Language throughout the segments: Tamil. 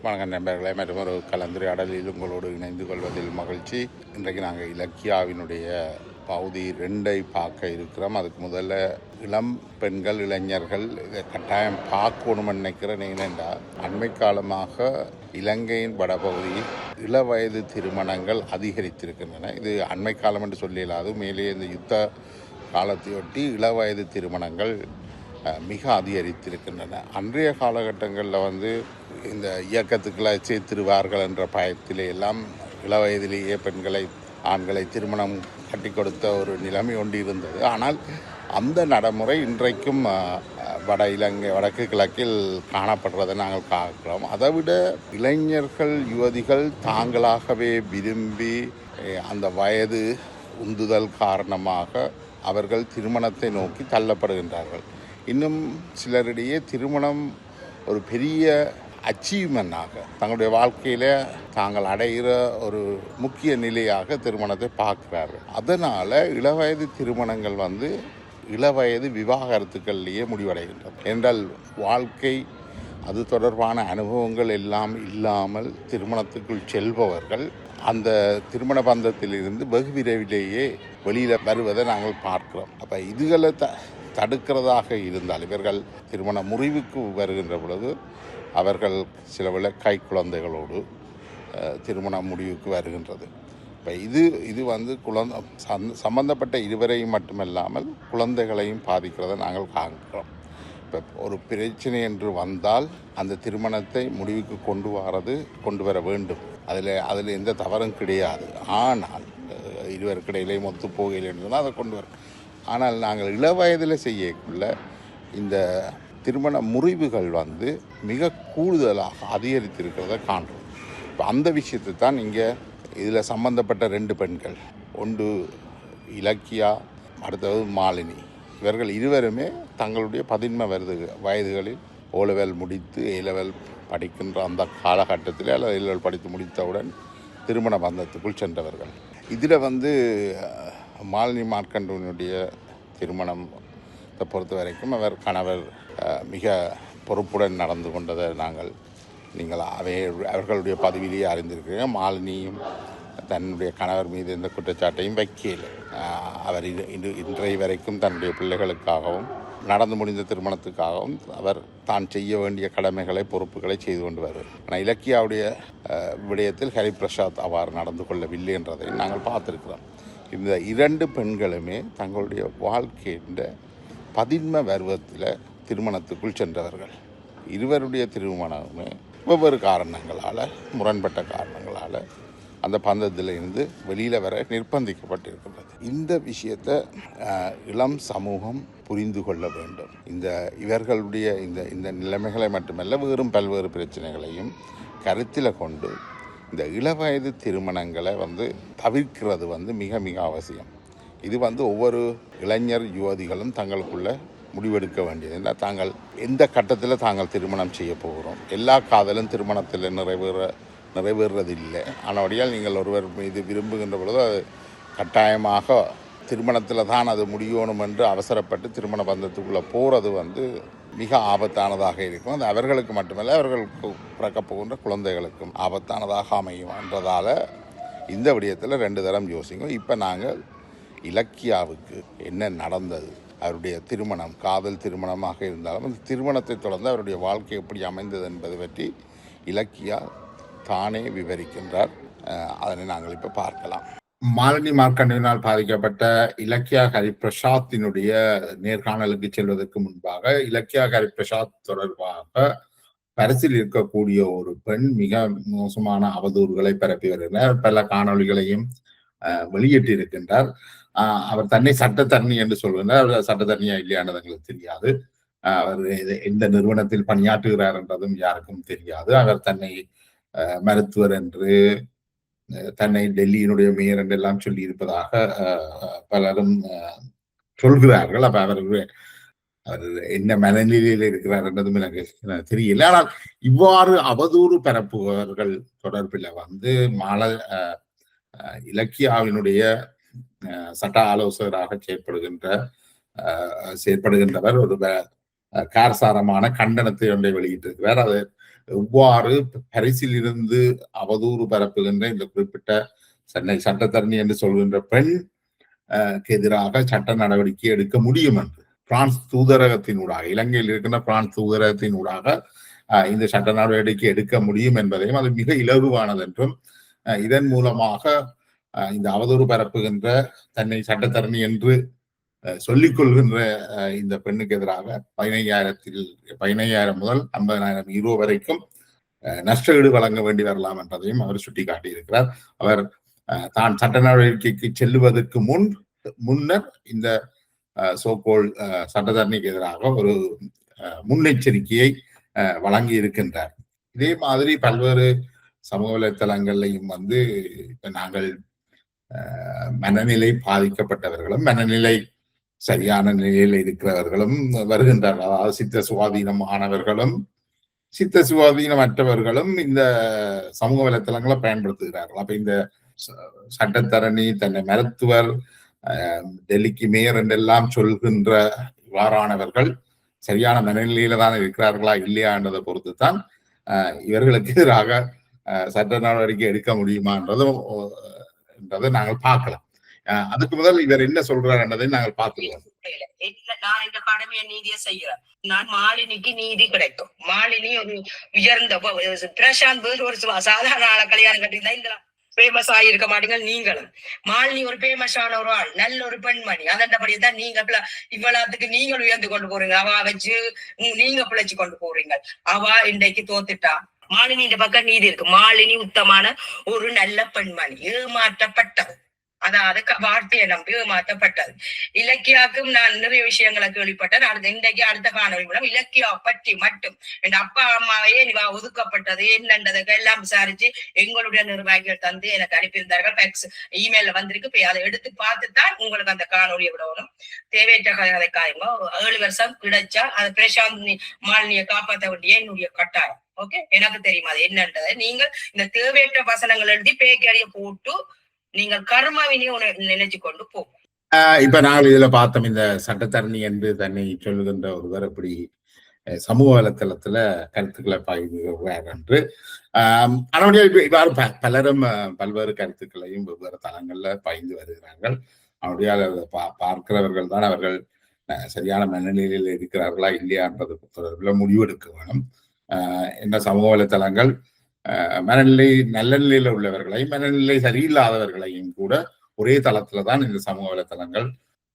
வணக்கம் நண்பர்களே, மற்றும் ஒரு கலந்துரையாடலில் உங்களோடு இணைந்து கொள்வதில் மகிழ்ச்சி. இன்றைக்கு நாங்கள் இலக்கியாவினுடைய பகுதி 2 பார்க்க இருக்கிறோம். அதுக்கு முதல்ல இளம் பெண்கள் இளைஞர்கள் இதை கட்டாயம் பார்க்கணும்னு நினைக்கிறேன். ஏனென்றால் அண்மை காலமாக இலங்கையின் வடபகுதியில் இளவயது திருமணங்கள் அதிகரித்திருக்கின்றன. இது அண்மை காலம் என்று சொல்லிடாது, மேலே இந்த யுத்த காலத்தையொட்டி இளவயது திருமணங்கள் மிக அதிகரித்திருக்கின்றன. அன்றைய காலகட்டங்களில் இந்த இயக்கத்துக்கெல்லாம் சேர்த்திருவார்கள் என்ற பயத்திலே எல்லாம் இளவயதிலேயே ஆண்களை திருமணம் கட்டி கொடுத்த ஒரு நிலைமை ஒன்று இருந்தது. ஆனால் அந்த நடைமுறை இன்றைக்கும் வடக்கு கிழக்கில் காணப்படுறதை நாங்கள் பார்க்கிறோம். அதைவிட இளைஞர்கள் யுவதிகள் தாங்களாகவே விரும்பி அந்த வயது உந்துதல் காரணமாக அவர்கள் திருமணத்தை நோக்கி தள்ளப்படுகின்றார்கள். இன்னும் சிலரிடையே திருமணம் ஒரு பெரிய அச்சீவ்மெண்டாக தங்களுடைய வாழ்க்கையில் தாங்கள் அடைகிற ஒரு முக்கிய நிலையாக திருமணத்தை பார்க்கிறார்கள். அதனால் இளவயது திருமணங்கள் இளவயது விவாகரத்துக்கள்லேயே முடிவடைகின்றன. என்றால் வாழ்க்கை அது தொடர்பான அனுபவங்கள் எல்லாம் இல்லாமல் திருமணத்துக்குள் செல்பவர்கள் அந்த திருமண பந்தத்திலிருந்து வெகு விரைவிலேயே வெளியில் வருவதை நாங்கள் பார்க்கிறோம். அப்போ இதுகளை தடுக்கிறதாக இருந்தால் இவர்கள் திருமண முறிவுக்கு வருகின்ற பொழுது அவர்கள் சில கை குழந்தைகளோடு திருமண முடிவுக்கு வருகின்றது. இப்போ இது சம்பந்தப்பட்ட இருவரையும் மட்டுமல்லாமல் குழந்தைகளையும் பாதிக்கிறதை நாங்கள் காண்கிறோம். இப்போ ஒரு பிரச்சனை என்று வந்தால் அந்த திருமணத்தை முடிவுக்கு கொண்டு வர வேண்டும். அதில் எந்த தவறும் கிடையாது. ஆனால் இருவருக்கிடையிலேயும் ஒத்து போகையில் என்றால் அதை கொண்டு வரும். ஆனால் நாங்கள் இளவயதில் செய்யக்குள்ள இந்த திருமண முறிவுகள் மிக கூடுதலாக அதிகரித்திருக்கிறத காண்றோம். இப்போ அந்த விஷயத்தை தான் இங்கே இதில் சம்பந்தப்பட்ட 2 பெண்கள், ஒன்று இலக்கியா, அடுத்தது மாலினி. இவர்கள் இருவருமே தங்களுடைய 18 வயதுகளில் ஓலெவல் முடித்து ஏலெவல் படிக்கின்ற அந்த காலகட்டத்தில் அல்லது ஏலெவல் படித்து முடித்தவுடன் திருமண பந்தத்துக்குள் சென்றவர்கள். இதில் மாலினி மார்க்கண்டனுடைய திருமணத்தை பொறுத்த வரைக்கும் கணவர் மிக பொறுப்புடன் நடந்து கொண்டதை நீங்கள் அவர்களுடைய பதவியிலேயே அறிந்திருக்கிறீங்க. மாலினியும் தன்னுடைய கணவர் மீது எந்த குற்றச்சாட்டையும் வைக்கல. அவர் இன்றைய வரைக்கும் தன்னுடைய பிள்ளைகளுக்காகவும் நடந்து முடிந்த திருமணத்துக்காகவும் அவர் தான் செய்ய வேண்டிய கடமைகளை பொறுப்புகளை செய்து கொண்டு வருவார். ஆனால் இலக்கியாவுடைய விடயத்தில் ஹரிபிரசாத் அவ்வாறு நடந்து கொள்ளவில்லை என்றதை நாங்கள் பார்த்துருக்கிறோம். இந்த 2 பெண்களுமே தங்களுடைய வாழ்க்கையின் 18 பருவத்தில் திருமணத்துக்குள் சென்றவர்கள். இருவருடைய திருமணமே வெவ்வேறு காரணங்களால், முரண்பட்ட காரணங்களால் அந்த பந்தத்திலிருந்து வெளியில் வர நிர்பந்திக்கப்பட்டிருக்கின்றது. இந்த விஷயத்தை இளம் சமூகம் புரிந்து கொள்ள வேண்டும். இவர்களுடைய இந்த நிலைமைகளை மட்டுமல்ல, வேறும் பல்வேறு பிரச்சனைகளையும் கருத்தில் கொண்டு இந்த இளவயது திருமணங்களை தவிர்க்கிறது மிக மிக அவசியம். இது ஒவ்வொரு இளைஞர் யுவதிகளும் தங்களுக்குள்ள முடிவெடுக்க வேண்டியது. ஏன்னா தாங்கள் எந்த கட்டத்தில் தாங்கள் திருமணம் செய்ய போகிறோம். எல்லா காதலும் திருமணத்தில் நிறைவேறுறதில்லை. ஆனபடியால் நீங்கள் ஒருவர் மீது விரும்புகின்ற பொழுது அது கட்டாயமாக திருமணத்தில் தான் அது முடியணும் என்று அவசரப்பட்டு திருமண பந்தத்துக்குள்ளே போகிறது மிக ஆபத்தானதாக இருக்கும். அது அவர்களுக்கு மட்டுமல்ல, அவர்களுக்கு பிறக்கப் போகின்ற குழந்தைகளுக்கும் ஆபத்தானதாக அமையும் என்றதால் இந்த விடயத்தில் 2 தரம் யோசிங்க. இப்போ நாங்கள் இலக்கியாவுக்கு என்ன நடந்தது, அவருடைய திருமணம் காதல் திருமணமாக இருந்தாலும் அந்த திருமணத்தை தொடர்ந்து அவருடைய வாழ்க்கை எப்படி அமைந்தது என்பது பற்றி இலக்கியா தானே விவரிக்கின்றார். அதனை நாங்கள் இப்போ பார்க்கலாம். மாலினி மார்க்கண்டனால் பாதிக்கப்பட்ட இலக்கியா ஹரிபிரசாத்தினுடைய நேர்காணலுக்கு செல்வதற்கு முன்பாக இலக்கியா ஹரிபிரசாத் தொடர்பாக பரிசில் இருக்கக்கூடிய ஒரு பெண் மிக மோசமான அவதூறுகளை பரப்பி வருகிறார். பல காணொலிகளையும் வெளியிட்டு இருக்கின்றார். அவர் தன்னை சட்டத்தரணி என்று சொல்கின்றார். அவர் சட்டத்தரணியா இல்லையானது எங்களுக்கு தெரியாது. அவர் எந்த நிறுவனத்தில் பணியாற்றுகிறார் என்றதும் யாருக்கும் தெரியாது. அவர் தன்னை மருத்துவர் என்று, தன்னை டெல்லியினுடைய மேயர் என்றெல்லாம் சொல்லி இருப்பதாக பலரும் சொல்கிறார்கள். அப்ப அவர் என்ன மனநிலையில் இருக்கிறார் என்றதும் எனக்கு தெரியல. ஆனால் இவ்வாறு அவதூறு பரப்புபவர்கள் தொடர்பில் இலக்கியாவினுடைய சட்ட ஆலோசகராக செயற்படுகின்றவர் ஒரு காரசாரமான கண்டனத்தை ஒன்றை வெளியிட்டிருக்கிறார். அது எவ்வாறு பரிசில் இருந்து அவதூறு பரப்புகின்ற இந்த குறிப்பிட்ட சென்னை சட்டத்தரணி என்று சொல்கின்ற பெண் எதிராக சட்ட நடவடிக்கை எடுக்க முடியும் என்று பிரான்ஸ் தூதரகத்தினூடாக, இலங்கையில் இருக்கின்ற பிரான்ஸ் தூதரகத்தினூடாக இந்த சட்ட நடவடிக்கை எடுக்க முடியும் என்பதையும், அது மிக இலகுவானது என்றும், இதன் மூலமாக இந்த அவதூறு பரப்புகின்ற தன்னை சட்டத்தரணி என்று சொல்லிக் கொள்கின்ற இந்த பெண்ணுக்கு எதிராக 15,000 முதல் 50,000 யூரோ வரைக்கும் நஷ்டஈடு வழங்க வேண்டி வரலாம் என்பதையும் அவர் சுட்டிக்காட்டியிருக்கிறார். அவர் தான் சட்ட நடவடிக்கைக்கு செல்லுவதற்கு முன்னர் இந்த சோகோல் சட்டத்தரணிக்கு எதிராக ஒரு முன்னெச்சரிக்கையை வழங்கி இருக்கின்றார். இதே மாதிரி பல்வேறு சமூக வலைத்தளங்கள்லையும் நாங்கள் மனநிலை பாதிக்கப்பட்டவர்களும் மனநிலை சரியான நிலையில் இருக்கிறவர்களும் வருகின்றார்கள். அதாவது சித்த சுவாதீனமானவர்களும் சித்த சுவாதீனமற்றவர்களும் இந்த சமூக வலைத்தளங்களை பயன்படுத்துகிறார்கள். அப்ப இந்த சட்டத்தரணி, தன்னை மருத்துவர், டெல்லிக்கு மேயர் என்றெல்லாம் சொல்கின்ற இவ்வாறானவர்கள் சரியான மனநிலையில தான் இருக்கிறார்களா இல்லையா என்றதை பொறுத்து தான் இவர்களுக்கு எதிராக சட்ட நடவடிக்கை எடுக்க முடியுமான்றதை நாங்கள் பார்க்கலாம். அதுக்கு முதல் இவர் என்ன சொல்றார் என்றதை நாங்கள் பார்த்துக்கலாம். நான் இந்த கடமையை நீதியை செய்கிறேன். நான் மாலினிக்கு நீதி கிடைக்கும். மாலினி ஒரு உயர்ந்த பிரசாந்த் ஒரு சாதாரண ஆளை கல்யாணம் கட்டியிருந்தா இந்த பேமஸ் ஆகியிருக்க மாட்டீங்க. நீங்களும் மாலினி ஒரு பேமஸான ஒரு ஆள், நல்ல ஒரு பெண்மணி. அதன்படிதான் நீங்க இவ்வளவுக்கு நீங்கள் உயர்ந்து கொண்டு போறீங்க. அவ வச்சு நீங்க பிழைச்சு கொண்டு போறீங்க. அவ இன்றைக்கு தோத்துட்டா. மாலினி இந்த பக்கம் நீதி இருக்கு. மாலினி உத்தமான ஒரு நல்ல பெண்மணி, ஏமாற்றப்பட்டது. அதாவது வார்த்தையை நம்பி ஏமாற்றப்பட்டது. இலக்கியாவுக்கும் நான் நிறைய விஷயங்களை கேள்விப்பட்டேன். இன்றைக்கு அடுத்த காணொலி மூலம் இலக்கியா பற்றி மட்டும் என் அப்பா அம்மாவையே நீ ஒதுக்கப்பட்டது என்னன்றதுக்கு எல்லாம் விசாரிச்சு எங்களுடைய நிர்வாகிகள் தந்து எனக்கு அனுப்பியிருந்தார்கள். இமெயில வந்திருக்கு. போய் அதை எடுத்து பார்த்துதான் உங்களுக்கு அந்த காணொலியை விடணும். தேவையற்ற கதைக்காயங்க 7 வருஷம் கிடைச்சா அது பிரசாந்த் மாலினியை காப்பாற்ற வேண்டிய என்னுடைய கட்டாயம். ஓகே, எனக்கு தெரியுமா அது என்னன்றதை. நீங்கள் இந்த தேவையற்ற வசனங்கள் எழுதி பேக்கறிய போட்டு நீங்கள் கர்மாவினே நினைச்சு கொண்டு போகும். இப்ப நாங்கள் இதுல பார்த்தோம், இந்த சட்டத்தரணி என்று தன்னை சொல்லுகின்ற ஒருவர் இப்படி சமூக வலைத்தளத்துல கருத்துக்களை பகிர்கிறார் என்று. ஆனால் இவ்வாறு பலரும் பல்வேறு கருத்துக்களையும் வெவ்வேறு தளங்கள்ல பகிர்ந்து வருகிறார்கள். அவருடைய பார்க்கிறவர்கள் தான் அவர்கள் சரியான மனநிலையில் இருக்கிறார்களா இல்லையான்றது தொடர்பில் முடிவெடுக்க வேணும். இந்த சமூக வலைத்தளங்கள் மனநிலை நல்ல நிலையில உள்ளவர்களையும் மனநிலை சரியில்லாதவர்களையும் கூட ஒரே தளத்துல தான் இந்த சமூக வலைத்தளங்கள்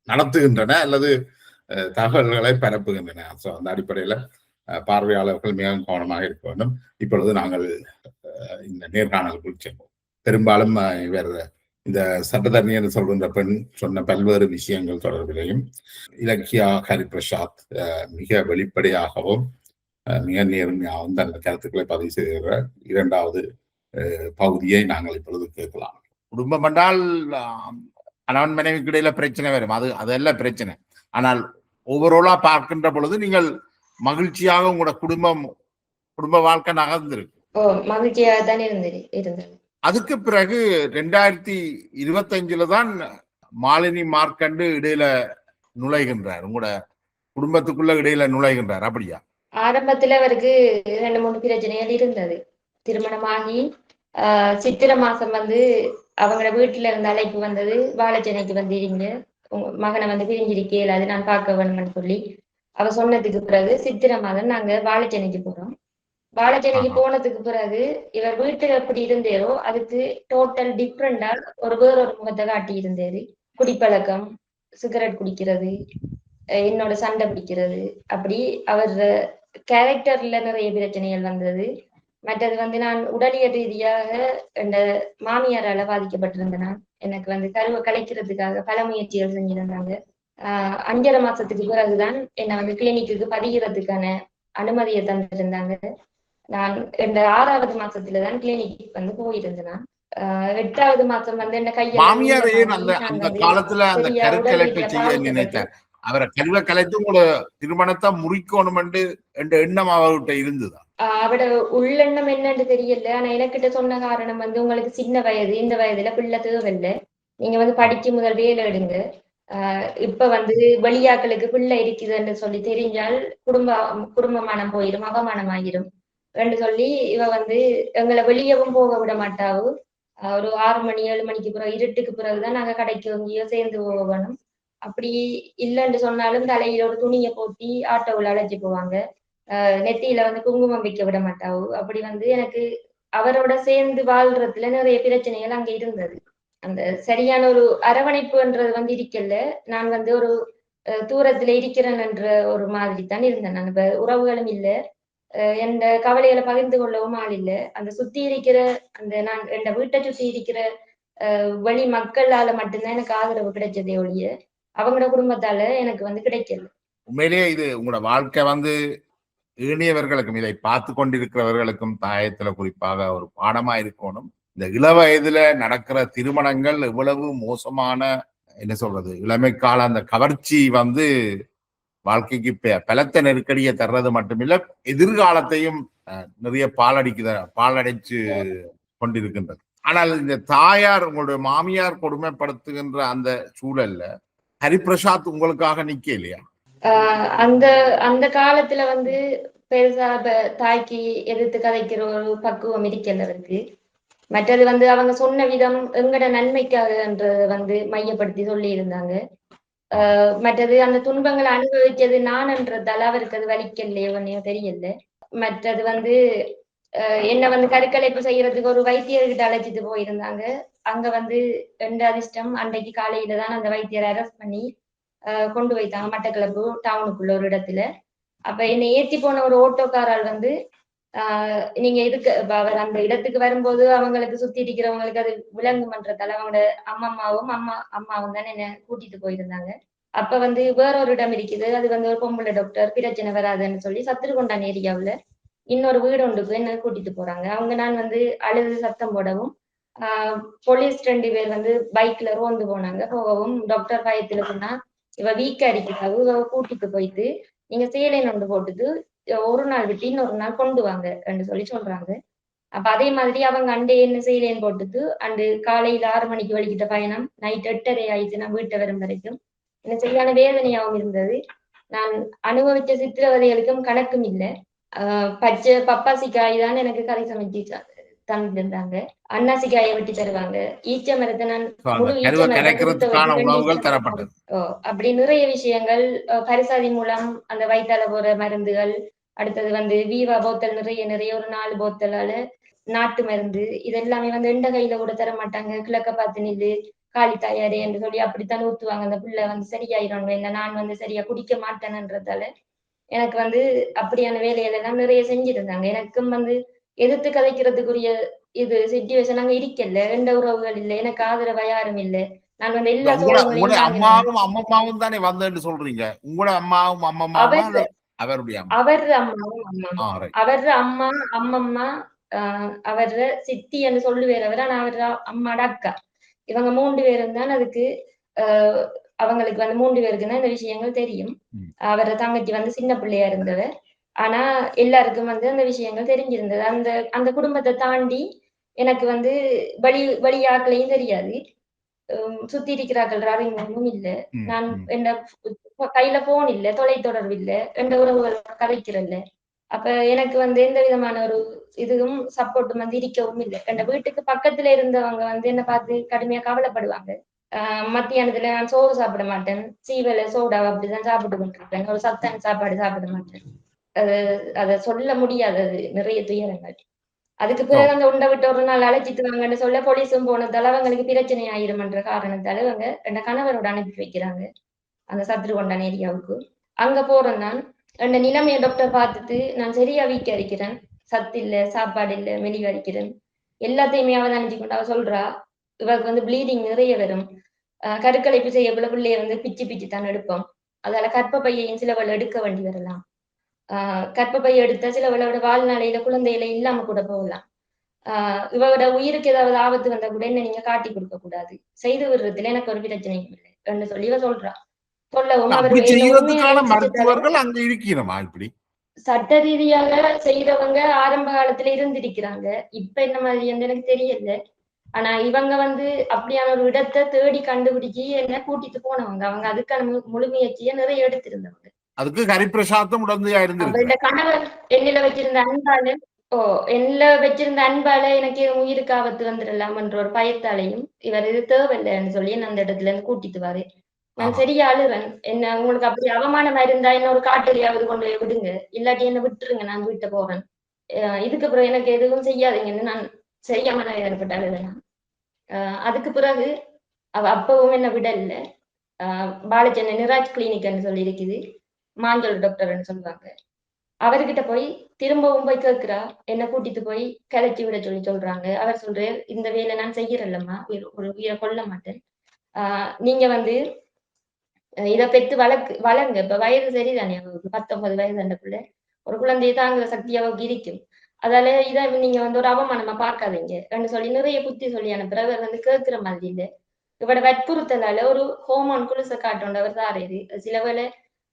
நடத்துகின்றன அல்லது தகவல்களை பரப்புகின்றன. ஸோ அந்த அடிப்படையில பார்வையாளர்கள் மிகவும் கவனமாக இருக்க வேண்டும். இப்பொழுது நாங்கள் இந்த நேர்காணலுக்குள் செல்வோம். பெரும்பாலும் இவர் இந்த சட்டத்தரணி என்று சொல்கின்ற பெண் சொன்ன பல்வேறு விஷயங்கள் தொடர்பிலையும் இலக்கியா ஹரிபிரசாத் மிக வெளிப்படையாகவும் மிக நேர்மையாகவும் தனது கருத்துக்களை பதிவு செய்கிற 2வது பகுதியை நாங்கள் இப்பொழுது கேட்கலாம். குடும்பம் என்றால் கணவன் மனைவிக்கு இடையில பிரச்சனை வரும், அதெல்லாம் பிரச்சனை. ஆனால் ஓவராலா பார்க்கின்ற பொழுது நீங்கள் மகிழ்ச்சியாக உங்களோட குடும்ப வாழ்க்கை நகர்ந்திருக்கு. மகிழ்ச்சியாக தான் இருந்தது. அதுக்கு பிறகு 2025 தான் மாலினி மார்க்கண்டு இடையில நுழைகின்றார், உங்களோட குடும்பத்துக்குள்ள இடையில நுழைகின்றார். அப்படியா? ஆரம்பத்துல அவருக்கு 2-3 பிரச்சனைகள் இருந்தது. திருமணமாகி சித்திரை மாசம் அவங்களோட வீட்டுல இருந்த அழைப்பு வந்தது. வாழைச்சேனைக்கு வந்திருங்க, மகனை பிரிஞ்சிருக்கேன், அது நான் பார்க்க வேணும்னு சொல்லி அவ சொன்னதுக்கு பிறகு சித்திரை மாதம் நாங்க வாழைச்சேனைக்கு போறோம். வாழைச்சேனைக்கு போனதுக்கு பிறகு இவர் வீட்டுல எப்படி இருந்தேரோ அதுக்கு டோட்டல் டிஃப்ரெண்டா வேறொரு முகத்தை காட்டி இருந்தாரு. குடிப்பழக்கம், சிகரெட் குடிக்கிறது, என்னோட சண்டை பிடிக்கிறது, அப்படி அவர் கேரக்டர்ல நிறைய பிரச்சனைகள் வந்தது. மற்றது நான் உடலியல் ரீதியாக என் மாமியாரால பாதிக்கப்பட்டிருந்தேன். எனக்கு கருவை கலைக்கிறதுக்காக பல முயற்சிகள் செஞ்சிருந்தாங்க. 5.5 மாசத்துக்கு பிறகுதான் என்னை கிளினிக்கு பதிகிறதுக்கான அனுமதியை தந்திருந்தாங்க. நான் என் 6வது மாசத்துலதான் கிளினிக்கு போயிருந்தேன். 8வது மாசம் என்ன கையில அவரை கருவை கலைத்து உங்களோட திருமணத்தை முறிக்கணும் என்ற எண்ணம் அவர்கிட்ட இருந்துதான். அவட உள்ளெண்ணம் என்னன்னு தெரியல. ஆனா எனக்கிட்ட சொன்ன காரணம் உங்களுக்கு சின்ன வயது, இந்த வயதுல பிள்ளை தேவையில்லை, நீங்க படிச்சு முதல் வேலை எடுங்க. இப்ப வெளியாக்களுக்கு பிள்ளை இருக்குதுன்னு சொல்லி தெரிஞ்சால் குடும்பமானம் போயிடும், அவமானம் ஆகிரும். என்று சொல்லி இவ வந்து எங்களை வெளியவும் போக விட மாட்டாவு. ஒரு 6 மணி 7 மணிக்கு பிறகு இருட்டுக்கு பிறகுதான் நாங்க கடைக்கு எங்கேயோ சேர்ந்து போக வேணும். அப்படி இல்லைன்னு சொன்னாலும் தலையில ஒரு துணியை போட்டி ஆட்டோவில் அழைச்சி போவாங்க. நெத்தியில வந்து குங்குமம் வைக்க விட மாட்டாவு. அப்படி வந்து எனக்கு அவரோட சேர்ந்து வாழ்றதுல நிறைய பிரச்சனைகள் அங்க இருந்தது. அந்த சரியான ஒரு அரவணைப்புன்றது வந்து இருக்கல. நான் வந்து ஒரு தூரத்துல இருக்கிறேன் என்ற ஒரு மாதிரி தான் இருந்தேன். நான் இப்ப உறவுகளும் இல்லை, எந்த கவலைகளை பகிர்ந்து கொள்ளவும் ஆள் இல்லை. அந்த சுத்தி இருக்கிற அந்த நான் என் வீட்டை சுத்தி இருக்கிற வெளி மக்களால மட்டும்தான் எனக்கு ஆதரவு கிடைச்சதே ஒழிய அவங்களோட குடும்பத்தால எனக்கு வந்து கிடைக்கல. உண்மையிலேயே இது உங்களோட வாழ்க்கை வந்து ஏனையவர்களுக்கும் இதை பார்த்து கொண்டிருக்கிறவர்களுக்கும் தாயத்துல குறிப்பாக ஒரு பாடமா இருக்கணும். இந்த இளவயதுல நடக்கிற திருமணங்கள் எவ்வளவு மோசமான, என்ன சொல்றது, இளமைக்கால அந்த கவர்ச்சி வந்து வாழ்க்கைக்கு பலத்த நெருக்கடியை தர்றது மட்டுமில்ல, எதிர்காலத்தையும் நிறைய பாலடைச்சு கொண்டிருக்கின்றது. ஆனால் இந்த தாயார், உங்களுடைய மாமியார் கொடுமைப்படுத்துகின்ற அந்த சூழல்ல ஹரிபிரசாத் உங்களுக்காக நிக்க இல்லையா? அந்த அந்த காலத்துல வந்து பெருசா தாய்க்கு எதிர்த்து கதைக்கிற ஒரு பக்குவம் இருக்கல இருக்கு. மற்றது வந்து அவங்க சொன்ன விதம் எங்கட நன்மைக்காகன்றத வந்து மையப்படுத்தி சொல்லி இருந்தாங்க. மற்றது அந்த துன்பங்களை அனுபவிச்சது நான்ன்றதால அவருக்கு அது வலிக்கலையோ தெரியல. மற்றது வந்து என்ன வந்து கருக்கலைப்பு செய்யறதுக்கு ஒரு வைத்தியர்கிட்ட அழைச்சிட்டு போயிருந்தாங்க. அங்க வந்து 2 அதிர்ஷ்டம், அன்றைக்கு காலையில தான் அந்த வைத்தியரை அரெஸ்ட் பண்ணி கொண்டு வைத்தாங்க மட்டக்களப்பு டவுனுக்குள்ள ஒரு இடத்துல. அப்ப என்னை ஏத்தி போன ஒரு ஓட்டோக்காரால் வந்து நீங்க இதுக்கு அவர் அந்த இடத்துக்கு வரும்போது அவங்களுக்கு சுத்தி இருக்கிறவங்களுக்கு அது விளங்குமன்றதால அவங்களோட அம்மாவும் தானே என்ன கூட்டிட்டு போயிருந்தாங்க. அப்ப வந்து வேற ஒரு இடம் இருக்குது, அது வந்து ஒரு பொம்பளை டாக்டர், பிரச்சனை வராதுன்னு சொல்லி சத்துருக்கொண்டான் ஏரியாவுல இன்னொரு வீடு ஒன்றுக்கு என்ன கூட்டிட்டு போறாங்க. அவங்க நான் வந்து அழுது சத்தம் போடவும் போலீஸ் 2 பேர் வந்து பைக்ல ரோந்து போனாங்க. போகவும் டாக்டர் பயத்துல சொன்னா இவ வீக்கா இருக்கிறாவு, இவ கூட்டிட்டு போயிட்டு நீங்க சேலை நொண்டு போட்டுட்டு ஒரு நாள் விட்டு இன்னொரு நாள் கொண்டு வாங்க என்று சொல்லி சொல்றாங்க. அப்ப அதே மாதிரி அவங்க அண்டே என்ன செய்யலேன்னு போட்டுட்டு அண்டு காலையில 6 மணிக்கு வலிக்கிட்ட பயணம் நைட் 8:30 ஆயிடுச்சு நான் வீட்டை வரும் வரைக்கும். எனக்கு சரியான வேதனையாகவும் இருந்தது. நான் அனுபவிச்ச சித்திரவதைகளுக்கும் கணக்கும் இல்லை. பச்சை பப்பாசிக்காய் தான் எனக்கு கறி சமைச்சு தந்திருந்தாங்க. அன்னாசிக்காயை வெட்டி தருவாங்க. ஈச்ச மரத்தை நான் முழு ஈச்ச மரத்தை உணவுகள் தரப்பட்டது. அப்படி நிறைய விஷயங்கள் பரிசாதி மூலம் அந்த வயிற்றால போற மருந்துகள், அடுத்தது வந்து வீவா போத்தல் நிறைய ஒரு 4 போத்தலால நாட்டு மருந்து, இதெல்லாமே வந்து எண்ட கையில கூட தர மாட்டாங்க. கிழக்க பார்த்து நில்லு, காளி தாயாரே என்று சொல்லி அப்படித்தான் ஊத்துவாங்க. அந்த பிள்ளை வந்து சரியாயிரும் இல்லை, நான் வந்து சரியா குடிக்க மாட்டேன்ன்றதால எனக்கு வந்து அப்படியான வேலைகள் எல்லாம் நிறைய செஞ்சிருந்தாங்க. எனக்கும் வந்து எதிர்த்து கதைக்கிறதுக்குரிய இது சிச்சுவேஷன் அங்க இருக்கல. எந்த உறவுகள் இல்லை, எனக்கு ஆதரவா யாரும் இல்லை. நான் வந்து எல்லா சோழங்களையும் அம்மாவும் அம்மம்மாவும் தானே வந்தேன்னு சொல்றீங்க. உங்களோட அம்மாவும் அம்மம்மாவும் அவருடைய அவர் அம்மாவும் அம்மா, அவர் அம்மா அம்மம்மா, அவர் சித்தி என்று சொல்லுவேன் அவர். ஆனா அவர் அம்மாட அக்கா. இவங்க 3 பேரும் தான் அதுக்கு அவங்களுக்கு வந்து 3 பேருக்கு தான் இந்த விஷயங்கள் தெரியும். அவர் தங்கச்சி வந்து சின்ன பிள்ளையா இருந்தவர். ஆனா எல்லாருக்கும் வந்து அந்த விஷயங்கள் தெரிஞ்சிருந்தது. அந்த அந்த குடும்பத்தை தாண்டி எனக்கு வந்து வழியாக்களையும் தெரியாது. சுத்தி இருக்கிறார்கள் அறிமுகமும் இல்லை. நான் என்ன கையில போன் இல்லை, தொலைத்தொடர்பு இல்லை, எந்த உறவுகள் கதைக்கிறல்ல. அப்ப எனக்கு வந்து எந்த விதமான ஒரு இதுவும் சப்போர்ட்டும் வந்து இருக்கவும் இல்லை. என் வீட்டுக்கு பக்கத்துல இருந்தவங்க வந்து என்ன பார்த்து கடுமையா கவலைப்படுவாங்க. மத்தியானத்துல நான் சோறு சாப்பிட மாட்டேன், சீவலை சோடா அப்படிதான் சாப்பிட்டு கொண்டிருப்பேன். ஒரு சத்தான சாப்பாடு சாப்பிட மாட்டேன். அதை சொல்ல முடியாதது நிறைய துயரங்கள். அதுக்கு பிறகு அந்த உண்டை விட்டு ஒரு நாள் அழைச்சிட்டு வாங்கன்னு சொல்ல போலீஸும் போனதால அவங்களுக்கு பிரச்சனை ஆயிரும்ன்ற காரணத்தால அவங்க என் கணவரோட அனுப்பி வைக்கிறாங்க அந்த சத்ருகொண்டான் ஏரியாவுக்கு. அங்க போறேன் நான். என் நிலைமையை டாக்டர் பார்த்துட்டு நான் சரியா வீக்க அரிக்கிறேன், சத்து இல்லை, சாப்பாடு இல்லை, மெலிவு அரிக்கிறேன், எல்லாத்தையுமே அவ நினைச்சு கொண்டு அவ சொல்றா இவருக்கு வந்து ப்ளீடிங் நிறைய வரும், கருக்கலைப்பு செய்யக்குள்ள பிள்ளைய வந்து பிச்சு தான் எடுப்போம், அதால கற்ப பையையும் சிலவள் எடுக்க வேண்டி வரலாம், கற்பப்பை எடுத்த சிலவளோட வாழ்நாளையில குழந்தையில இல்லாம கூட போகலாம், இவரோட உயிருக்கு ஏதாவது ஆபத்து வந்தா கூட என்ன நீங்க காட்டி கொடுக்க கூடாது, செய்து விடுறதுல எனக்கு ஒரு பிரச்சனையும் இல்லை என்று சொல்லி இவ சொல்றா. சொல்லவும் மருத்துவர்கள் அங்க இருக்கிறோமா? இப்படி சட்ட ரீதியாக செய்யறவங்க ஆரம்ப காலத்துல இருந்திருக்கிறாங்க. இப்ப என்ன மாதிரி எனக்கு தெரியல. ஆனா இவங்க வந்து அப்படியான ஒரு இடத்தை தேடி கண்டுபிடிச்சு என்ன கூட்டிட்டு போனவங்க. அவங்க அதுக்கான முழுமுயற்சியை நிறைய எடுத்திருந்தவங்க. அதுக்கு ஹரிபிரசாத்தும் உடந்தையா இருந்திருக்கு. கணவர் என்னில வச்சிருந்த அன்பால ஓ, என்ன வச்சிருந்த அன்பால எனக்கு உயிருக்கு ஆபத்து வந்துடலாம் என்ற ஒரு பயத்தாலையும் இவர் இது தேவையில்லைன்னு சொல்லி நான் அந்த இடத்துல இருந்து கூட்டிட்டு வாரு. நான் ஆஹா. சரியா அழுறேன். என்ன உங்களுக்கு அப்படி அவமானமா இருந்தா என்ன ஒரு காட்டுலயாவது கொண்டு போய் விடுங்க, இல்லாட்டி என்ன விட்டுருங்க, நான் வீட்டை போறேன். இதுக்கு பிறகு எனக்கு எதுவும் செய்யாதீங்கன்னு நான் சரியா மனவேதனைப்பட்டு அழுதேன். அதுக்கு பிறகு அவ அப்பவும் என்ன விடல. பாலச்சந்திரன் நிராஜ் கிளினிக்னு சொல்லி இருக்குது, மாஞ்சல் டாக்டர்னு சொல்லுவாங்க. அவர்கிட்ட போய் திரும்பவும் போய் கேட்கிறா, என்ன கூட்டிட்டு போய் கலைச்சி விட சொல்றாங்க. அவர் சொல்றாரு, இந்த வேலை நான் செய்யறல்லம்மா, ஒரு உயிரை கொல்ல மாட்டேன். நீங்க வந்து இதை பெற்று வளங்க. இப்ப வயது சரிதானே அவருக்கு, 19 வயது அந்தக்குள்ள ஒரு குழந்தையை தாங்குற சக்தி அவருக்கு இருக்கும். அதால இதை நீங்க வந்து ஒரு அவமானமா பார்க்காதீங்க சொல்லி நிறைய புத்தி சொல்லி அனுப்புற. அவர் வந்து கேட்கிற மாதிரி இல்லை. இவட வற்புறுத்தலால ஒரு ஹோமோன் குளிச காட்டுண்டவர் தாரது. சில வேளை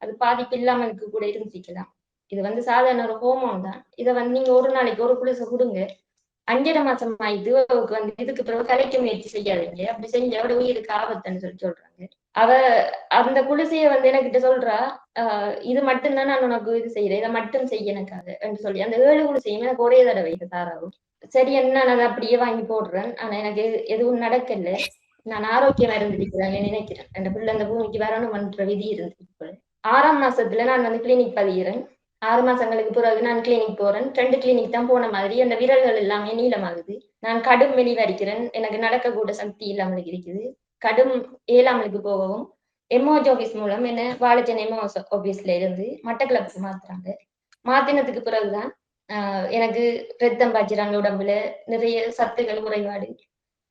அது பாதிப்பு இல்லாமலுக்கு கூட இருந்துக்கலாம். இது வந்து சாதாரண ஒரு ஹோமோன் தான். இதை வந்து நீங்க ஒரு நாளைக்கு ஒரு குளிசை கொடுங்க. 5.5 மாசம் ஆயிட்டு அவருக்கு வந்து இதுக்கு பிறகு கலைக்க முயற்சி செய்யாதீங்க. அப்படி செஞ்சு அவட உயிருக்கு ஆபத்துன்னு சொல்றாங்க. அவ அந்த குளிசைய வந்து எனக்கிட்ட சொல்றா, இது மட்டும்தான் நான் உனக்கு இது செய்யறேன், இதை மட்டும் செய்ய எனக்காக என்று சொல்லி அந்த 7 குளிசையும் எனக்கு ஒரே தடவை இது தாராவும். சரி, என்ன நான் அதை அப்படியே வாங்கி போடுறேன். ஆனா எனக்கு எதுவும் நடக்கல. நான் ஆரோக்கியமா இருந்திருக்கிறேன்னு நினைக்கிறேன். என் பிள்ளை அந்த பூமிக்கு வரணும்ன்ற விதி இருந்துச்சு. 6ஆம் மாசத்துல நான் வந்து கிளினிக் பதிகிறேன். 6 மாசங்களுக்கு பிறகு நான் கிளினிக் போறேன். 2 கிளினிக் தான் போன மாதிரி அந்த விரல்கள் எல்லாமே நீளமாகுது. நான் கடும் வெளி வரைக்கிறேன். எனக்கு நடக்கக்கூட சக்தி இல்லாமல் இருக்குது. கடும் ஏழாமலுக்கு போகவும் எம்ஓஜி ஆபீஸ் மூலம் என்ன வாழைச்சேனை எம்ஓ ஆபீஸ்ல இருந்து மட்டக்களப்புக்கு மாத்துறாங்க. மாத்தினதுக்கு பிறகுதான் எனக்கு ரத்தம் பாய்ச்சுறாங்க. உடம்புல நிறைய சத்துக்கள் குறைபாடு.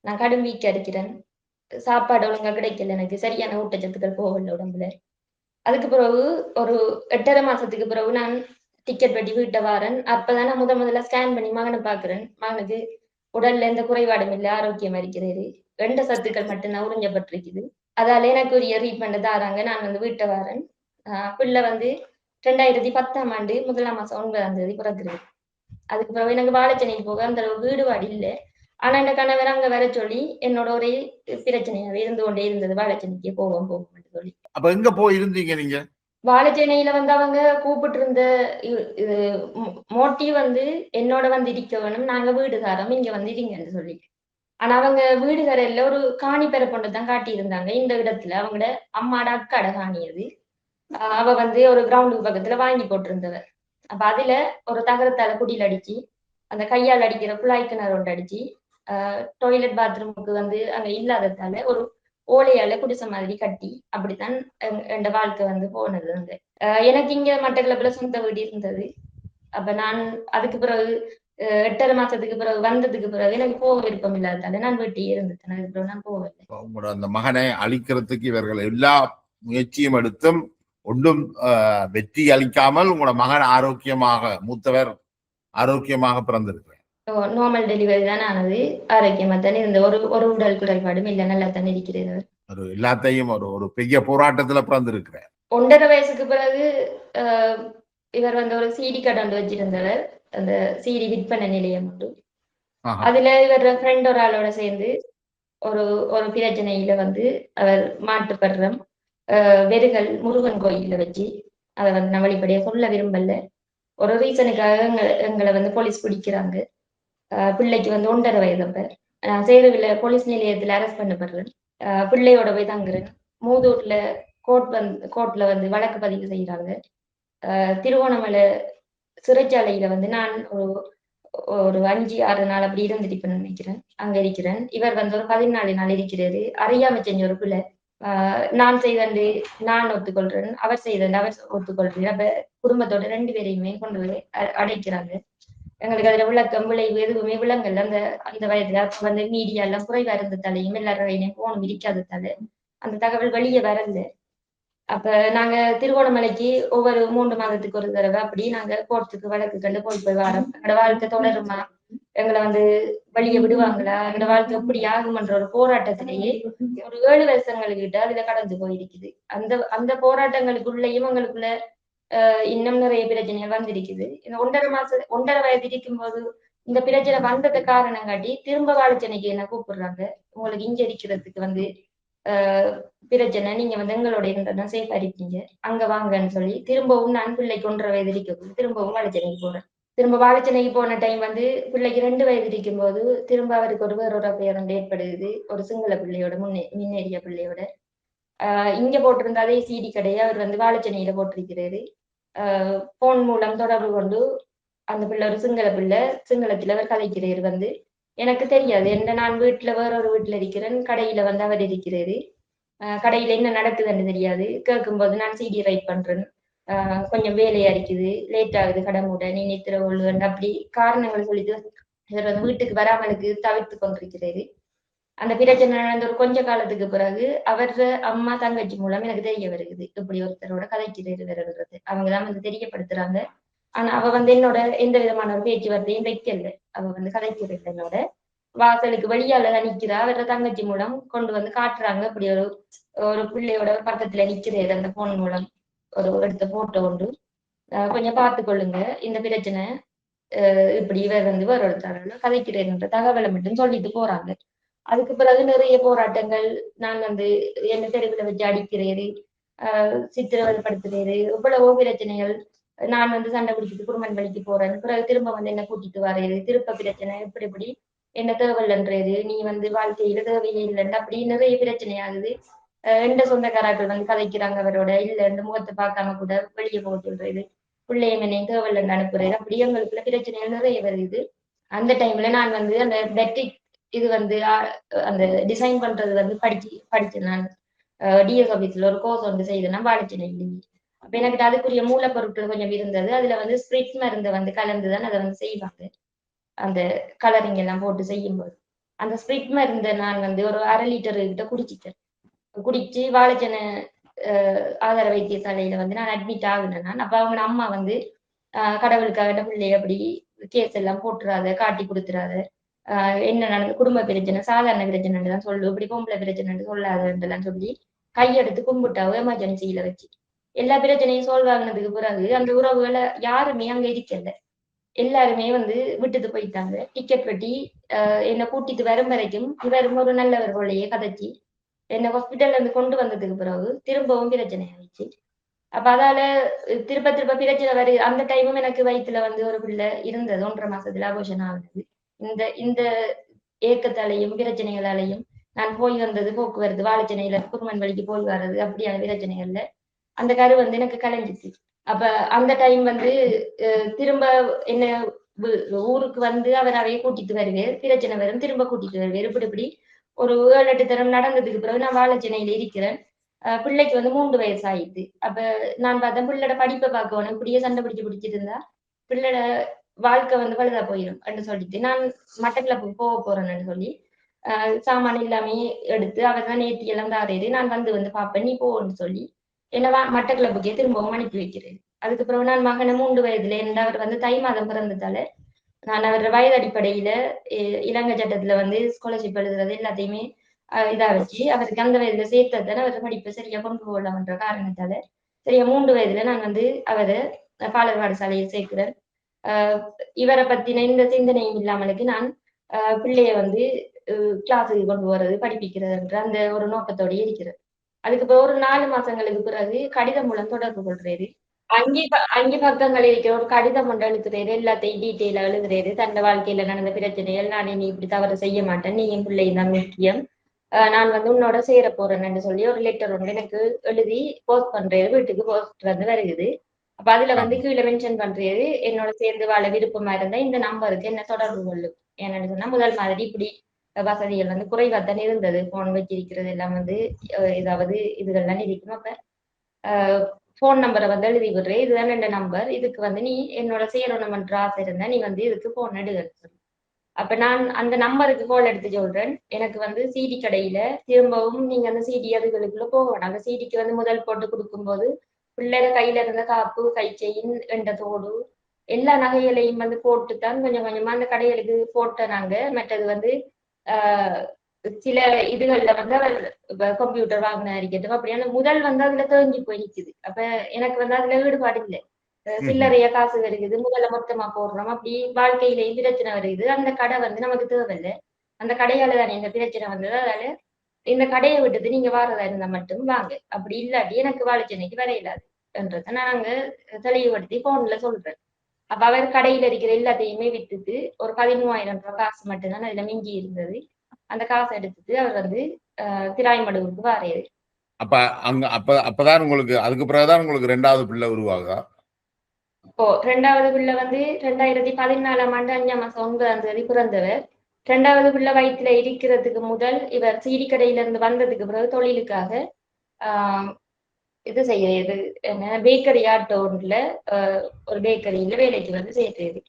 நான் கடும் வீக்க அடிக்கிறேன். சாப்பாடு ஒழுங்கா கிடைக்கல, எனக்கு சரியான ஊட்டச்சத்துக்கள் போகல உடம்புல. அதுக்கு பிறகு ஒரு 8.5 மாசத்துக்கு பிறகு நான் டிக்கெட் வெட்டி வீட்டை வாரேன். அப்பதான் நான் முதல்ல ஸ்கேன் பண்ணி மகனை பாக்குறேன். மகனுக்கு உடல்ல எந்த குறைபாடும் இல்லை, ஆரோக்கியமா இருக்கிறாரு. 2 சத்துக்கள் மட்டும்தான் உறிஞ்சப்பட்டிருக்குது. அதால எனக்கு ஒரு ரீஃபண்ட் தாராங்க. நான் வந்து வீட்டை வாரேன். பிள்ளை வந்து 2010ஆம் ஆண்டு 1ஆம் மாசம் 9ஆம் தேதி பிறகுறது. அதுக்கு பிறகு எனக்கு வாழைச்சேனைக்கு போக அந்த வீடுபாடு இல்லை. ஆனா இந்த கணவர் அங்க வர சொல்லி என்னோட ஒரே பிரச்சனையாவே இருந்து கொண்டே இருந்தது. வாழைச்சேனைக்கு போவோம் சொல்லி. அப்ப எங்க போய் இருந்தீங்க நீங்க? வாழைச்சேனையில வந்து அவங்க கூப்பிட்டு இருந்த மோட்டிவ் வந்து என்னோட வந்து இருக்க வேணும், நாங்க வீடுகாரம் இங்க வந்து இருங்கன்னு சொல்லி. ஆனா அவங்க வீடுகாரில் ஒரு காணி பெறப்பொண்டு தான் காட்டியிருந்தாங்க. இந்த இடத்துல அவங்களோட அம்மாட அக்காட காணி அது. அவ வந்து ஒரு கிரவுண்டுக்கு பக்கத்துல வாங்கி போட்டிருந்தவர். அப்ப அதுல ஒரு தகரத்தால குடியில் அடிச்சு, அந்த கையால் அடிக்கிற குழாய் கிணறு ஒன்று அடிச்சு, டாய்லெட் பாத்ரூமுக்கு வந்து அங்க இல்லாததால ஒரு ஓலையால குடிச மாதிரி கட்டி அப்படித்தான் என் வாழ்க்கை வந்து போனது. வந்து எனக்கு இங்க மட்டக்களப்புல சொந்த வீடு இருந்தது. அப்ப நான் அதுக்கு பிறகு 8.5 மாசத்துக்கு பிறகு வந்ததுக்கு பிறகு எனக்கு போக விருப்பம் இல்லாததால நான் வீட்டையே இருந்துட்டேன். அதுக்கு பிறகு நான் போகவில்லை. உங்களோட அந்த மகனை அழிக்கிறதுக்கு இவர்கள் எல்லா முயற்சியும் எடுத்தும் ஒன்றும் வெற்றி அளிக்காமல் உங்களோட மகன் ஆரோக்கியமாக, மூத்தவர் ஆரோக்கியமாக பிறந்திருக்கிறார். நார்மல் டெலிவரி தான் ஆனது. ஆரோக்கியமா தானே இருந்த, ஒரு உடல் குறைபாடும் இல்லை, நல்லா தானே இருக்கிறது. ஒரு எல்லாத்தையும் ஒரு பெரிய போராட்டத்துல பிறந்திருக்கிறார். 1.5 வயசுக்கு பிறகு இவர் வந்து ஒரு சிடி கடை ஒன்று வச்சிருந்தவர். அந்த சிடி விற்பனை நிலையம் உண்டு. அதுல இவர் ஃப்ரெண்ட் ஒரு ஆளோட சேர்ந்து ஒரு ஒரு பிரச்சனையில வந்து அவர் மாட்டுப்படுறம் வெறுகள் முருகன் கோயில வச்சு அதை வந்து நான் வழிபடியா சொல்ல விரும்பல. ஒரு ரீசனுக்காக எங்களை வந்து போலீஸ் பிடிக்கிறாங்க. பிள்ளைக்கு வந்து 1.5 வயது. அப்ப நான் சேருவில போலீஸ் நிலையத்துல அரெஸ்ட் பண்ணப்படுறேன். பிள்ளையோட போய் தங்குறேன். மூதூர்ல கோர்ட்ல வந்து வழக்கு பதிவு செய்யறாங்க. திருவோணமலை சிறைச்சாலையில வந்து நான் ஒரு 5-6 நாள் அப்படி இருந்துட்டு நினைக்கிறேன். அங்க இருக்கிறேன். இவர் வந்து ஒரு 14 நாள் இருக்கிறாரு. அறியாம செஞ்ச ஒரு பிள்ளை. நான் செய்தண்டு நான் ஒத்துக்கொள்றேன், அவர் செய்தண்டு அவர் ஒத்துக்கொள்றேன். அப்ப குடும்பத்தோட 2 பேரையுமே கொண்டு போய் அடைக்கிறாங்க. எங்களுக்கு அதுல விளக்கம் விளைவு எதுவுமே விளங்கல. அந்த வயதுல அப்ப வந்து மீடியா எல்லாம் குறைவா இருந்ததாலையும் எல்லாரையும் போனும் இருக்காததால அந்த தகவல் வெளியே வரல. அப்ப நாங்க திருவோணமலைக்கு ஒவ்வொரு 3 மாதத்துக்கு ஒரு தடவை அப்படி நாங்க கோர்ட்டுக்கு வழக்கு கண்டு போய் வரோம். எங்களோட வாழ்க்கை தொடருமா, எங்களை வந்து வெளியே விடுவாங்களா, எங்களோட வாழ்க்கை எப்படி ஆகுமன்ற ஒரு போராட்டத்திலேயே ஒரு 7 வருஷங்கள்கிட்ட அதுல கடந்து போயிருக்குது. அந்த போராட்டங்களுக்குள்ளேயும் எங்களுக்குள்ள இன்னும் நிறைய பிரச்சனைகள் வந்திருக்குது. இந்த 1.5 வயது இருக்கும்போது இந்த பிரச்சனை வந்தது காரணம் காட்டி திரும்ப வாழைச்சேனைக்கு என்ன கூப்பிடுறாங்க. உங்களுக்கு இங்க இருக்கிறதுக்கு வந்து பிரச்சனை, நீங்க வந்து எங்களோட இருந்தாதான் சேஃபா இருக்கீங்க, அங்க வாங்கன்னு சொல்லி திரும்பவும் நான் பிள்ளைக்கு 1.5 வயது இருக்க திரும்பவும் வாழைச்சேனைக்கு போறேன். திரும்ப வாழைச்சேனைக்கு போன டைம் வந்து பிள்ளைக்கு 2 வயது இருக்கும்போது திரும்ப அவருக்கு வேறொரு பெயர் ஒன்று ஏற்படுது, ஒரு சிங்கள பிள்ளையோட முன்னேறிய பிள்ளையோட. இங்க போட்டிருந்த அதே சிடி கடையை அவர் வந்து வாழைச்சேனையில போட்டிருக்கிறாரு. போன் மூலம் தொடர்பு கொண்டு அந்த பிள்ளை ஒரு சிங்கள பிள்ளை, சிங்களத்துல அவர் கதைக்கிறாரு வந்து. எனக்கு தெரியாது, என்ன நான் வீட்டுல வேறொரு வீட்டுல இருக்கிறேன், கடையில வந்து அவர் இருக்கிறாரு. கடையில என்ன நடக்குதுன்னு தெரியாது. கேட்கும்போது நான் சிடி ரைட் பண்றேன், கொஞ்சம் வேலையா இருக்குது, லேட் ஆகுது, கடை மூட, நீ நித்திர உள்ளு அப்படி காரணங்கள் சொல்லிட்டு இவர் வந்து வீட்டுக்கு வராமலுக்கு தவிர்த்து கொண்டிருக்கிறாரு. அந்த பிரச்சனை நடந்த ஒரு கொஞ்ச காலத்துக்கு பிறகு அவர அம்மா தங்கச்சி மூலம் எனக்கு தெரிய வருகுது, இப்படி ஒருத்தரோட கதைக்கிறாரு வருகிறது. அவங்கதான் வந்து தெரியப்படுத்துறாங்க. ஆனா அவ வந்து என்னோட எந்த விதமான ஒரு பேச்சுவார்த்தையும் வைக்கல. அவ வந்து கதைக்கிறது என்னோட வாசலுக்கு வெளியால தான் நிக்கிறா. அவர தங்கச்சி மூலம் கொண்டு வந்து காட்டுறாங்க. அப்படி ஒரு ஒரு பிள்ளையோட பக்கத்துல நிக்கிறது அந்த போன் மூலம் ஒரு எடுத்த போட்டோ உண்டு. கொஞ்சம் பார்த்து கொள்ளுங்க, இந்த பிரச்சனை இப்படி இவர் வந்து வேற ஒருத்தரோட கதைக்கிறேன்ற தகவலை மட்டும் சொல்லிட்டு போறாங்க. அதுக்கு பிறகு நிறைய போராட்டங்கள். நான் வந்து என்ன தெருவில் வச்சு அடிக்கிறேரு, சித்திரவதைப்படுத்துறாரு, இவ்வளவோ பிரச்சனைகள். நான் வந்து சண்டை பிடிச்சிட்டு குடும்பம் வழிக்கு போறேன், பிறகு திரும்ப வந்து என்ன கூட்டிட்டு வர்றாரு, திருப்ப பிரச்சனை, இப்படி இப்படி என்ன தேவையில்லைன்றாரு, நீ வந்து வாழ்க்கையில தேவையே இல்லைன்னு அப்படி நிறைய பிரச்சனை ஆகுது. எந்த சொந்தக்காரர்கள் வந்து கதைக்கிறாங்க அவரோட, இல்ல இந்த முகத்தை பார்க்காம கூட வெளியே போக சொல்றது, பிள்ளைய என்னையும் தேவையில்லைன்னு அனுப்புறாரு, அப்படி எங்களுக்குள்ள பிரச்சனைகள் நிறைய வருது. அந்த டைம்ல நான் வந்து அந்த பெட்டிக் இது வந்து அந்த டிசைன் பண்றது வந்து படிச்சேன் நான். டிஎஸ் ஆபீஸ்ல ஒரு கோர்ஸ் வந்து செய்தேன்னா வாழைச்சேனை. அப்ப எனக்கு அதுக்குரிய மூலப்பொருட்கள் கொஞ்சம் இருந்தது. அதுல வந்து ஸ்பிரிட் மருந்தை வந்து கலந்துதான் அதை வந்து செய்வாங்க, அந்த கலரிங் எல்லாம் போட்டு செய்யும்போது. அந்த ஸ்பிரிட் மருந்தை நான் வந்து ஒரு 1/2 லிட்டர் கிட்ட குடிச்சிட்டேன். குடிச்சு வாழைச்சேனை ஆதார வைத்தியசாலையில வந்து நான் அட்மிட் ஆகுனேன். நான் அப்ப அவங்க அம்மா வந்து கடவுளுக்காக பிள்ளை அப்படி கேஸ் எல்லாம் போட்டுறாத, காட்டி கொடுத்துறாத, என்ன நடந்து குடும்ப பிரச்சனை சாதாரண பிரச்சனைன்னு தான் சொல்லு, இப்படி பொம்பளை பிரச்சனைன்னு சொல்லாதெல்லாம் சொல்லி கையெடுத்து கும்பிட்டாவோ எமர்ஜென்சியில வச்சு. எல்லா பிரச்சனையும் சால்வ் ஆகினதுக்கு பிறகு அந்த உறவுகளை யாருமே அங்க இருக்கல. எல்லாருமே வந்து விட்டுட்டு போயிட்டாங்க. டிக்கெட் வெட்டி என்னை கூட்டிட்டு வரும் வரைக்கும் இவரும் ஒரு நல்லவர் போலயே கதைச்சி என்னை ஹாஸ்பிட்டல்ல இருந்து கொண்டு வந்ததுக்கு பிறகு திரும்பவும் பிரச்சனை ஆயிடுச்சு. அப்ப அதால திருப்ப திருப்ப பிரச்சனை வருது. அந்த டைமும் எனக்கு வயிற்றுல வந்து ஒரு பிள்ளை இருந்தது, 1.5 மாசத்துல அபோஷன் ஆகுது. இந்த இந்த ஏக்கத்தாலையும் பிரச்சனைகளாலையும் நான் போய் வந்தது போக்குவரத்து, வாழைச்சேனையில குருமன் வழிக்கு போய் வர்றது, அப்படியான பிரச்சனைகள்ல அந்த கரு வந்து எனக்கு கலைஞ்சிச்சு. அப்ப அந்த டைம் வந்து திரும்ப என்ன ஊருக்கு வந்து அவர் அவைய கூட்டிட்டு வருவேர், பிரச்சனை வரும், திரும்ப கூட்டிட்டு வருவேர், இப்படி இப்படி ஒரு 7-8 தரம் நடந்ததுக்கு பிறகு நான் வாழைச்சேனையில இருக்கிறேன். பிள்ளைக்கு வந்து 3 வயசு ஆயிடுது. அப்ப நான் பார்த்தேன் பிள்ளையோட படிப்பை பார்க்கணும், இப்படியே சண்டை பிடிச்சிட்டு இருந்தா பிள்ளையோட வாழ்க்கை வந்து பழுதா போயிடும் என்று சொல்லிட்டு நான் மட்டக்களப்புக்கு போக போறேன்னு சொல்லி சாமான் எல்லாமே எடுத்து அவர் தான் நேர்த்தி எல்லாம் தாரேரு, நான் வந்து பார்ப்பேன், நீ போன்னு சொல்லி என்ன மட்டக்களப்புக்கே திரும்பவும் அனுப்பி வைக்கிறேன். அதுக்கப்புறம் நான் மகனை 3 வயதுல இருந்து அவர் வந்து தை மாதம் பிறந்ததால நான் அவர் வயது அடிப்படையில இலங்கை சட்டத்துல வந்து ஸ்காலர்ஷிப் எழுதுறது எல்லாத்தையுமே இதா வச்சு அவருக்கு அந்த வயதுல சேர்த்ததான அவர் படிப்பை சரியா கொண்டு போகலாம்ன்ற காரணத்தால சரியா 3 வயதுல நான் வந்து அவரை பாலர் பாடசாலையில் சேர்க்கிறேன். இவரை பத்தின இந்த சிந்தனையும் இல்லாமலுக்கு நான் பிள்ளைய வந்து கிளாஸுக்கு கொண்டு வர்றது, படிப்பிக்கிறதுன்ற அந்த ஒரு நோக்கத்தோடய இருக்கிறது. அதுக்கு பிறகு ஒரு 4 மாசங்களுக்கு பிறகு கடிதம் மூலம் தொடர்பு கொள்றாரு. அங்கே பக்கங்கள் இருக்கிற ஒரு கடிதம் ஒன்று எழுதுறாரு, எல்லாத்தையும் டீட்டெயிலா எழுதுறாரு, தன் வாழ்க்கையில நடந்த பிரச்சனைகள், நான் நீ இப்படி தவறு செய்ய மாட்டேன், நீ என் பிள்ளையும் தான் முக்கியம், நான் வந்து உன்னோட சேர போறேன்னு சொல்லி ஒரு லெட்டர் ஒன்று எனக்கு எழுதி போஸ்ட் பண்றாரு, வீட்டுக்கு போஸ்ட் வந்து வருகுது. அப்ப அதுல வந்து கீழே மென்ஷன் பண்றாரு, என்னோட சேர்ந்து வாழ விருப்பமா இருந்தா இந்த நம்பருக்கு என்ன தொடர்பு கொள்ளும். என்னன்னு சொன்னா முதல் மாதிரி இப்படி வசதிகள் வந்து குறைவாத்தான் இருந்தது, போன் வச்சிருக்கிறது எல்லாம் வந்து ஏதாவது இதுகள்லாம் இருக்கும். அப்ப போன் நம்பரை வந்து எழுதி விடுறேன், இதுதான் என் நம்பர், இதுக்கு வந்து நீ என்னோட சேரணும்ன்ற ஆசை இருந்தா நீ வந்து இதுக்கு போன் எடுக்க சொல்லி. அப்ப நான் அந்த நம்பருக்கு கால் எடுத்து சொல்றேன், எனக்கு வந்து சிடி கடையில திரும்பவும் நீங்க அந்த சிடி அதுகளுக்குள்ள போகணும். அந்த சிடிக்கு வந்து முதல் போட்டு கொடுக்கும்போது பிள்ளைங்க கையில இருந்த காப்பு, கை செயின், எண்ட தோடு எல்லா நகைகளையும் வந்து போட்டுத்தான் கொஞ்சம் கொஞ்சமா அந்த கடைகளுக்கு போட்டனாங்க. மற்றது வந்து ஆஹ் சில இதுகள்ல வந்து அவர் கம்ப்யூட்டர் வாங்கின இருக்கட்டும், அப்படியான முதல் வந்து அதுல தேங்கி போய் நிக்குது. அப்ப எனக்கு வந்து அதுல ஈடுபாடு இல்லை. சில்லறைய காசு வருகுது, முதல்ல மொத்தமா போடுறோம், அப்படி வாழ்க்கையில பிரச்சனை வருகுது. அந்த கடை வந்து நமக்கு தேவையில்லை, அந்த கடையால தானே இந்த பிரச்சனை வந்தது, அதனால இந்த கடையை விட்டுட்டு நீங்க வாரதா இருந்தா மட்டும் வாங்க, அப்படி இல்லாட்டி எனக்கு வாழைச்சேனைக்கு வர இல்லாது என்றதை நாங்க தெளிவுபடுத்தி போன்ல சொல்றேன். அப்ப அவர் கடையில இருக்கிற எல்லாத்தையுமே வித்துட்டு ஒரு 13,000 ரூபாய் காசு மட்டும்தான் அதுல மிஞ்சி இருந்தது. அந்த காசை எடுத்துட்டு அவர் வந்து திராய்மடுவுக்கு வாராரு. அப்ப அப்பதான் உங்களுக்கு அதுக்கு பிறகுதான் உங்களுக்கு 2வது பிள்ளை உருவாகுதா? இப்போ 2வது பிள்ளை வந்து 2014ஆம் ஆண்டு 5ஆம் மாசம் 9ஆம் தேதி பிறந்தவர். 2வது பிள்ளை வயிற்றுல இருக்கிறதுக்கு முதல் இவர் சீடி கடையில இருந்து வந்ததுக்கு பிறகு தொழிலுக்காக ஆஹ் இது செய்யறது என்ன பேக்கரி ஆட்டோன்ல ஒரு பேக்கரியில வேலைக்கு வந்து சேர்றது.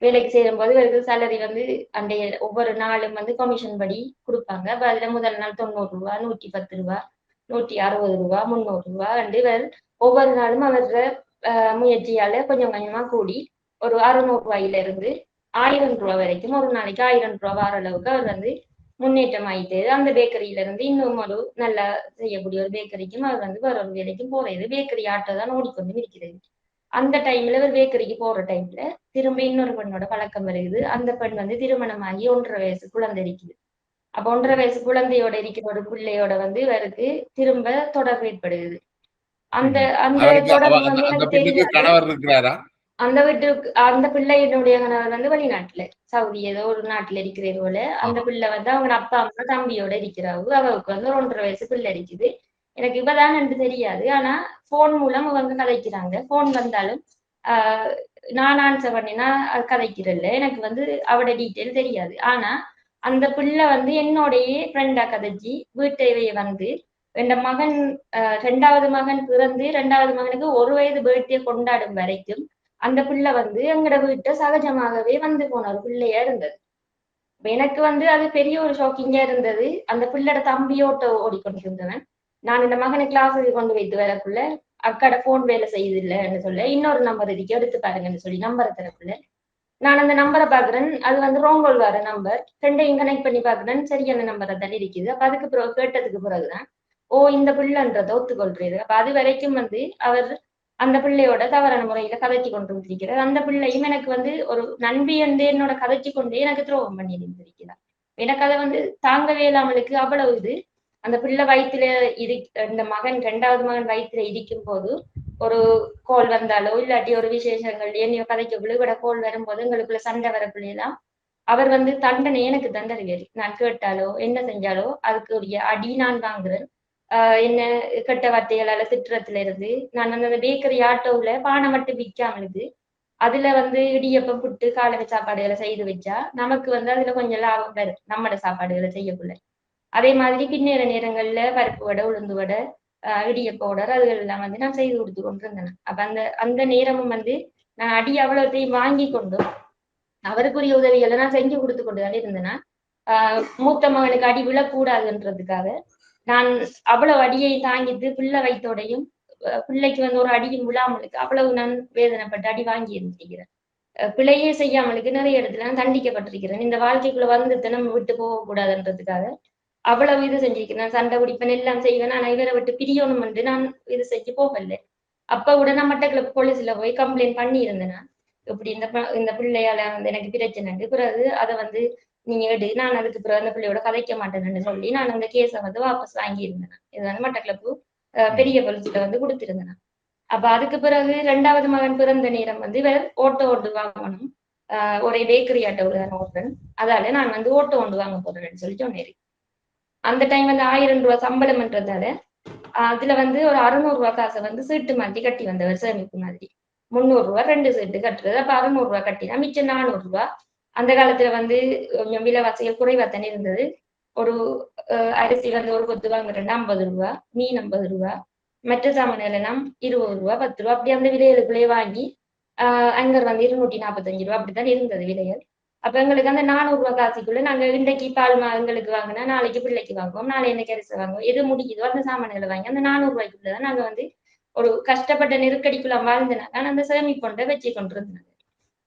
வேலைக்கு சேரும் போது இவருக்கு சேலரி வந்து அன்றைய ஒவ்வொரு நாளும் வந்து கமிஷன் படி கொடுப்பாங்க. அப்ப அதுல முதல் நாள் 90 ரூபாய், 110 ரூபாய், 160 ரூபாய், 300 ரூபாய் அண்டு இவர் ஒவ்வொரு நாளும் அவர முயற்சியால கொஞ்சம் கொஞ்சமா கூடி ஒரு 600 ரூபாயில இருந்து 1000 ரூபாய் வரைக்கும் ஒரு நாளைக்கு 1000 ரூபாய் வர அளவுக்கு அவர் வந்து முன்னேற்றம் ஆயிட்டு அந்த பேக்கரியில இருந்து இன்னும் ஒரு நல்லா செய்யக்கூடிய ஒரு பேக்கரிக்கும் அவர் வந்து வேற ஒரு வேலைக்கும் போறது. பேக்கரி ஆட்டோ தான் ஓடிக்கொண்டு இருக்கிறது. அந்த டைம்ல ஒரு பேக்கரிக்கு போற டைம்ல திரும்ப இன்னொரு பெண்ணோட பழக்கம் வருது. அந்த பெண் வந்து திருமணமாகி 1.5 வயசு குழந்தை இருக்குது. அப்ப 1.5 வயசு குழந்தையோட இருக்கிற ஒரு பிள்ளையோட வந்து இவருக்கு திரும்ப தொடர்பு ஏற்படுகிறது. அந்த அந்த அவருக்கு தொடர்பு அந்த வந்து அந்த எனக்கு பெண்ணுக்கு தெரியாது. கணவர் இருக்கிறாரா? அந்த வீட்டுக்கு அந்த பிள்ளையினுடைய கணவர் வந்து வெளிநாட்டுல சவுதி ஏதோ ஒரு நாட்டுல இருக்கிறது போல. அந்த பிள்ளை வந்து அவங்க அப்பா அம்மா தம்பியோட இருக்கிறாவு. அவருக்கு வந்து ஒரு 1.5 வயசு பிள்ளை இருக்குது. எனக்கு இப்பதான் என்று தெரியாது. ஆனா போன் மூலம் அவங்க கதைக்கிறாங்க. போன் வந்தாலும் ஆஹ் நான் ஆன்சர் பண்ணினா அது கதைக்கிறல்ல. எனக்கு வந்து அவட டீட்டெயில் தெரியாது. ஆனா அந்த பிள்ளை வந்து என்னோடைய ஃப்ரெண்டா கதைச்சி வீட்டையே வந்து என் மகன் 2வது மகன் பிறந்து 2வது மகனுக்கு 1 வயது பர்த்டே கொண்டாடும் வரைக்கும் அந்த பிள்ளை வந்து எங்கட வீட்டை சகஜமாகவே வந்து போன ஒரு பிள்ளையா இருந்தது. எனக்கு வந்து அது பெரிய ஒரு ஷாக்கிங்கா இருந்தது. அந்த பிள்ளையோட தம்பியோட்ட ஓடிக்கொண்டிருந்தவன் நான் இந்த மகனை கிளாஸுக்கு கொண்டு வைத்து வரக்குள்ள அக்காட போன் வேலை செய்யுது இல்லைன்னு சொல்ல இன்னொரு நம்பர் இருக்கு எடுத்து பாருங்கன்னு சொல்லி நம்பரை தரக்குள்ள நான் அந்த நம்பரை பாக்குறேன். அது வந்து ரோங்கோல் வர நம்பர். ரெண்டையும் கனெக்ட் பண்ணி பாக்குறேன். சரியான நம்பரை தான் இருக்குது. அப்ப அதுக்கு பிறகு கேட்டதுக்கு பிறகுதான் ஓ இந்த பிள்ளைன்றதை ஒத்துக்கொள்றது. அப்ப அது வரைக்கும் வந்து அவர் அந்த பிள்ளையோட தவறான முறையில கதைச்சு கொண்டு வந்திருக்கிறார். அந்த பிள்ளையும் எனக்கு வந்து ஒரு நண்பி வந்து என்னோட கதைச்சு கொண்டே எனக்கு துரோகம் பண்ணி இருந்திருக்கிறார். எனக்கு அதை வந்து தாங்கவே இல்லாமலுக்கு அவ்வளவு இது. அந்த பிள்ளை வயிற்றுல இந்த மகன் 2வது மகன் வயிற்றுல இருக்கும் போது ஒரு கோல் வந்தாலோ இல்லாட்டி ஒரு விசேஷங்கள் என்னையோ கதைக்குள்ள விட கோல் வரும்போது எங்களுக்குள்ள சண்டை வரக்குள்ளெல்லாம் அவர் வந்து தண்டனை எனக்கு தண்டனை நான் கேட்டாலோ என்ன செஞ்சாலோ அதுக்கு உரிய அடி நான் வாங்குறேன். என்ன கெட்ட வார்த்தைகளால திட்டுறதுல இருந்து நான் அந்த பேக்கரி ஆட்டோவுல பானை மட்டும் விற்காமலுது அதுல வந்து இடியப்பம் புட்டு காலை சாப்பாடுகளை செய்து வச்சா நமக்கு வந்து அதுல கொஞ்சம் லாபம் வரும் நம்மட சாப்பாடுகளை செய்யக்குள்ள. அதே மாதிரி பின்னேற நேரங்கள்ல பருப்பு வடை உளுந்து வடை இடியப்ப உடர் அதுகள் எல்லாம் வந்து நான் செய்து கொடுத்து கொண்டிருந்தேன். அப்ப அந்த அந்த நேரமும் வந்து நான் அடி அவ்வளவுத்தையும் வாங்கி கொண்டும் அவருக்குரிய உதவிகளை நான் செஞ்சு கொடுத்து கொண்டுதான் இருந்தேன்னா மூத்த மகனுக்கு அடி விழக்கூடாதுன்றதுக்காக நான் அவ்வளவு அடியை தாங்கிட்டு பிள்ளை வயிற்றோடையும் பிள்ளைக்கு வந்து ஒரு அடியும் விழாமலுக்கு அவ்வளவு நான் வேதனைப்பட்டு அடி வாங்கி இருந்திருக்கிறேன். பிழையே செய்யாமலுக்கு நிறைய இடத்துல நான் தண்டிக்கப்பட்டிருக்கிறேன். இந்த வாழ்க்கைக்குள்ள வந்துட்டு நம்ம விட்டு போகக்கூடாதுன்றதுக்காக அவ்வளவு இது செஞ்சிருக்கிறேன். சண்டை பிடிப்பேன் எல்லாம் செய்வேன். ஆனா இவரை விட்டு பிரியணும் என்று நான் இது செஞ்சு போகல. அப்ப உடனே மட்டக்களப்பு போலீஸ்ல போய் கம்ப்ளைண்ட் பண்ணி இருந்தேன். இப்படி இந்த பிள்ளையால வந்து எனக்கு பிரச்சனை பிறகு அதை வந்து நீங்க எடு நான் அதுக்கு பிறகு அந்த பிள்ளையோட கதைக்க மாட்டேன்னு சொல்லி நான் அந்த கேஸை வந்து வாபஸ் வாங்கியிருந்தேன். இது வந்து மட்டக்களப்பு பெரிய போலீஸ்ல வந்து கொடுத்திருந்தேன். அப்ப அதுக்கு பிறகு 2வது மகன் பிறந்த நேரம் வந்து இவர் ஓட்டோ ஒன்று வாங்கணும். ஒரே பேக்கரி ஆட்டோவில் தான் ஓட்டுறேன். அதால நான் வந்து ஓட்டோ ஒன்று வாங்க போறேன்னு சொல்லி சொன்னேன். அந்த டைம் வந்து 1000 ரூபாய் சம்பளம்ன்றதால அதுல வந்து ஒரு 600 ரூபாய் காசை வந்து சீட்டு மாதிரி கட்டி வந்தவர் சேமிப்பு மாதிரி 300 ரூபாய் 2 சீட்டு கட்டுறது. அப்ப 600 ரூபாய் கட்டினா மிச்சம் 400 ரூபாய். அந்த காலத்துல வந்து கொஞ்சம் விலைவாசிகள் குறைவாத்தானே இருந்தது. ஒரு அரிசி வந்து ஒரு கொத்து வாங்குறேன்னா 50 ரூபாய், மீன் 50 ரூபாய், மற்ற சாமான்கள் எல்லாம் 20 ரூபாய் 10 ரூபாய் அப்படி அந்த விலைகளுக்குள்ளேயே வாங்கி அங்கர் வந்து 245 ரூபாய் அப்படித்தான் இருந்தது விலைகள். அப்ப எங்களுக்கு அந்த 400 ரூபாய் காசுக்குள்ள நாங்க இன்றைக்கு பால் எங்களுக்கு வாங்கினா நாளைக்கு பிள்ளைக்கு வாங்குவோம், நாளை என்ன கரிசை வாங்குவோம், எது முடிக்குதோ அந்த சாமான்களை வாங்கி அந்த 400 ரூபாய்க்குள்ளதான் நாங்க வந்து ஒரு கஷ்டப்பட்ட நெருக்கடிக்குள்ள வாழ்ந்தனால அந்த சேமிப்பொண்டை வச்சு கொண்டிருந்தாங்க.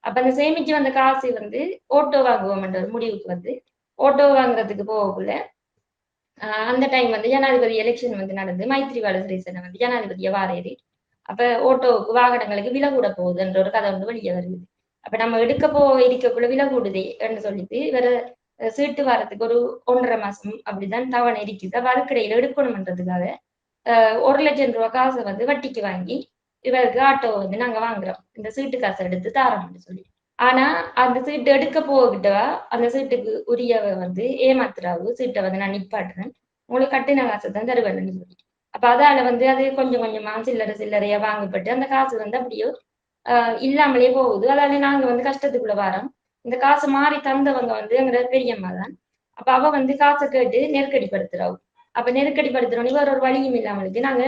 அப்ப அந்த சேமிச்சு வந்த காசு வந்து ஓட்டோ வாங்குவோம் என்ற ஒரு முடிவுக்கு வந்து ஓட்டோ வாங்குறதுக்கு போகக்குள்ள அந்த டைம் வந்து ஜனாதிபதி எலெக்ஷன் வந்து நடந்து மைத்ரிபால சிறிசேன வந்து ஜனாதிபதியை வாரேறி அப்ப ஓட்டோவுக்கு வாகனங்களுக்கு விலை கூட போகுதுன்ற ஒரு கதை வந்து வெளியே வருது. அப்ப நம்ம எடுக்க இருக்கக்குள்ள விலை கூடுதே என்று சொல்லிட்டு வேற சீட்டு வாரத்துக்கு ஒரு 1.5 மாசம் அப்படிதான் தவணை இருக்குது. அப்ப அதுக்கிடையில எடுக்கணும்ன்றதுக்காக 1 லட்சம் ரூபாய் காசை வந்து வட்டிக்கு வாங்கி இவருக்கு ஆட்டோ வந்து நாங்க வாங்குறோம், இந்த சீட்டு காசை எடுத்து தாரோம்னு சொல்லி. ஆனா அந்த சீட்டு எடுக்க போகிட்டவா அந்த சீட்டுக்கு உரியவ வந்து ஏமாத்துறாவு, சீட்டை வந்து நான் நிப்பாட்டுறேன், உங்களுக்கு கட்டின காசை தான் தருவேன்னு சொல்லி. அப்ப அதால வந்து அது கொஞ்சம் கொஞ்சமா சில்லறை சில்லறையா வாங்கப்பட்டு அந்த காசு வந்து அப்படியே இல்லாமலே போகுது. அதால நாங்க வந்து கஷ்டத்துக்குள்ள வாரோம். இந்த காசு மாறி தந்தவங்க வந்து எங்களோட பெரியம்மா தான். அப்ப அவ வந்து காசை கேட்டு நெருக்கடிப்படுத்துறாவு. அப்ப நெருக்கடிப்படுத்துறோன்னு வேற ஒரு வழியும் இல்லாமலுக்கு நாங்க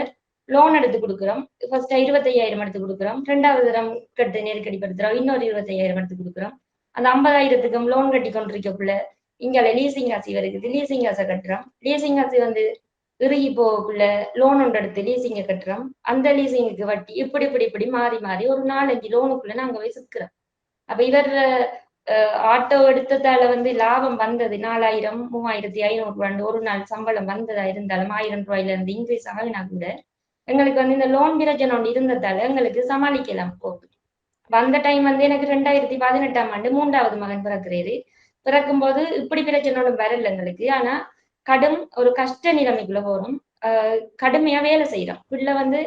லோன் எடுத்து கொடுக்குறோம். ஃபர்ஸ்ட் 25,000 எடுத்து கொடுக்குறோம். 2வது தரம் கட்டு நெருக்கடிப்படுத்துறோம். இன்னொரு 25,000 எடுத்து கொடுக்குறோம். அந்த 50,000த்துக்கும் லோன் கட்டி கொண்டிருக்கக்குள்ள இங்கால லீசிங் காசு வருகுது. லீசிங் காசை கட்டுறோம். லீசிங் காசு வந்து இறுகி போகக்குள்ள லோன் ஒன்று எடுத்து லீசிங்கை கட்டுறோம். அந்த லீசிங்குக்கு வட்டி இப்படி மாறி மாறி ஒரு 4-5 லோனுக்குள்ள நாங்க போய் சிக்கிறோம். அப்ப இவர் ஆட்டோ எடுத்ததால வந்து லாபம் வந்தது 4,000 3,500 ஒரு நாள் சம்பளம் வந்ததா இருந்தாலும் 1000 ரூபாயில இருந்து இன்க்ரீஸ் ஆகினா கூட எங்களுக்கு வந்து இந்த லோன் பிரச்சனை ஒன்று இருந்ததால எங்களுக்கு சமாளிக்கலாம் போகுது. அந்த டைம் வந்து எனக்கு 2018ஆம் ஆண்டு 3வது மகன் பிறக்கிறாரு. பிறக்கும்போது இப்படி பிரச்சனை ஒன்றும் வரல எங்களுக்கு. ஆனா கடும் ஒரு கஷ்ட நிலைமைக்குள்ள போறோம். கடுமையா வேலை செய்யறோம். பிள்ளை வந்து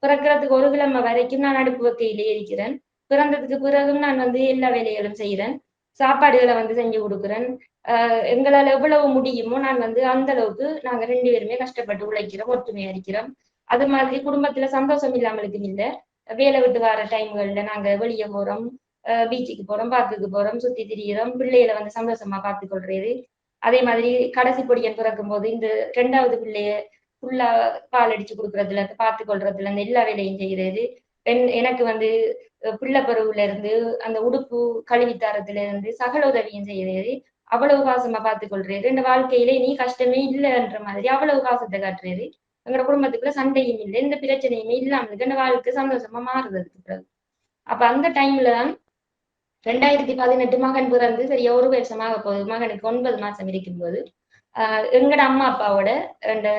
பிறக்கிறதுக்கு ஒரு கிழமை வரைக்கும் நான் அடுப்பு வைக்கையிலே இருக்கிறேன். பிறந்ததுக்கு பிறகும் நான் வந்து எல்லா வேலைகளும் செய்யறேன். சாப்பாடுகளை வந்து செஞ்சு கொடுக்குறேன். எங்களால் எவ்வளவு முடியுமோ நான் வந்து அந்த அளவுக்கு நாங்க 2 பேருமே கஷ்டப்பட்டு உழைக்கிறோம், ஒற்றுமையா இருக்கிறோம். அது மாதிரி குடும்பத்துல சந்தோஷம் இல்லாமலுக்கும் இல்லை. வேலை விட்டு வர டைம்கள்ல நாங்க வெளியே போறோம், பீச்சுக்கு போறோம், பார்க்குக்கு போறோம், சுத்தி திரியிறோம், பிள்ளைகளை வந்து சந்தோஷமா பார்த்து கொள்றது. அதே மாதிரி கடைசி பொடியன் பிறக்கும் போது இந்த 2வது பிள்ளைய ஃபுல்லா பால் அடிச்சு கொடுக்கறதுல இருந்து பார்த்து கொள்றதுல இருந்து எல்லா வேலையும் செய்யறது. எனக்கு வந்து பிள்ளை பருவுல இருந்து அந்த உடுப்பு கழுவி தரத்துல இருந்து சகல உதவியும் செய்யறது. அவ்வளவு பாசமா பார்த்து கொள்றது. இந்த வாழ்க்கையில நீ கஷ்டமே இல்லைன்ற மாதிரி அவ்வளவு பாசத்தை காட்டுறது. எங்களோட குடும்பத்துக்குள்ள சண்டையும் இல்லை, எந்த பிரச்சனையுமே இல்லாம இந்த வாழ்க்கை சந்தோஷமா மாறுறதுக்கு பிறகு. அப்ப அந்த டைம்ல தான் 2018 மகன் பிறந்து சரியா 1 வருஷமாக போகுது. மகனுக்கு 9 மாசம் இருக்கும்போது எங்கட அம்மா அப்பாவோட இந்த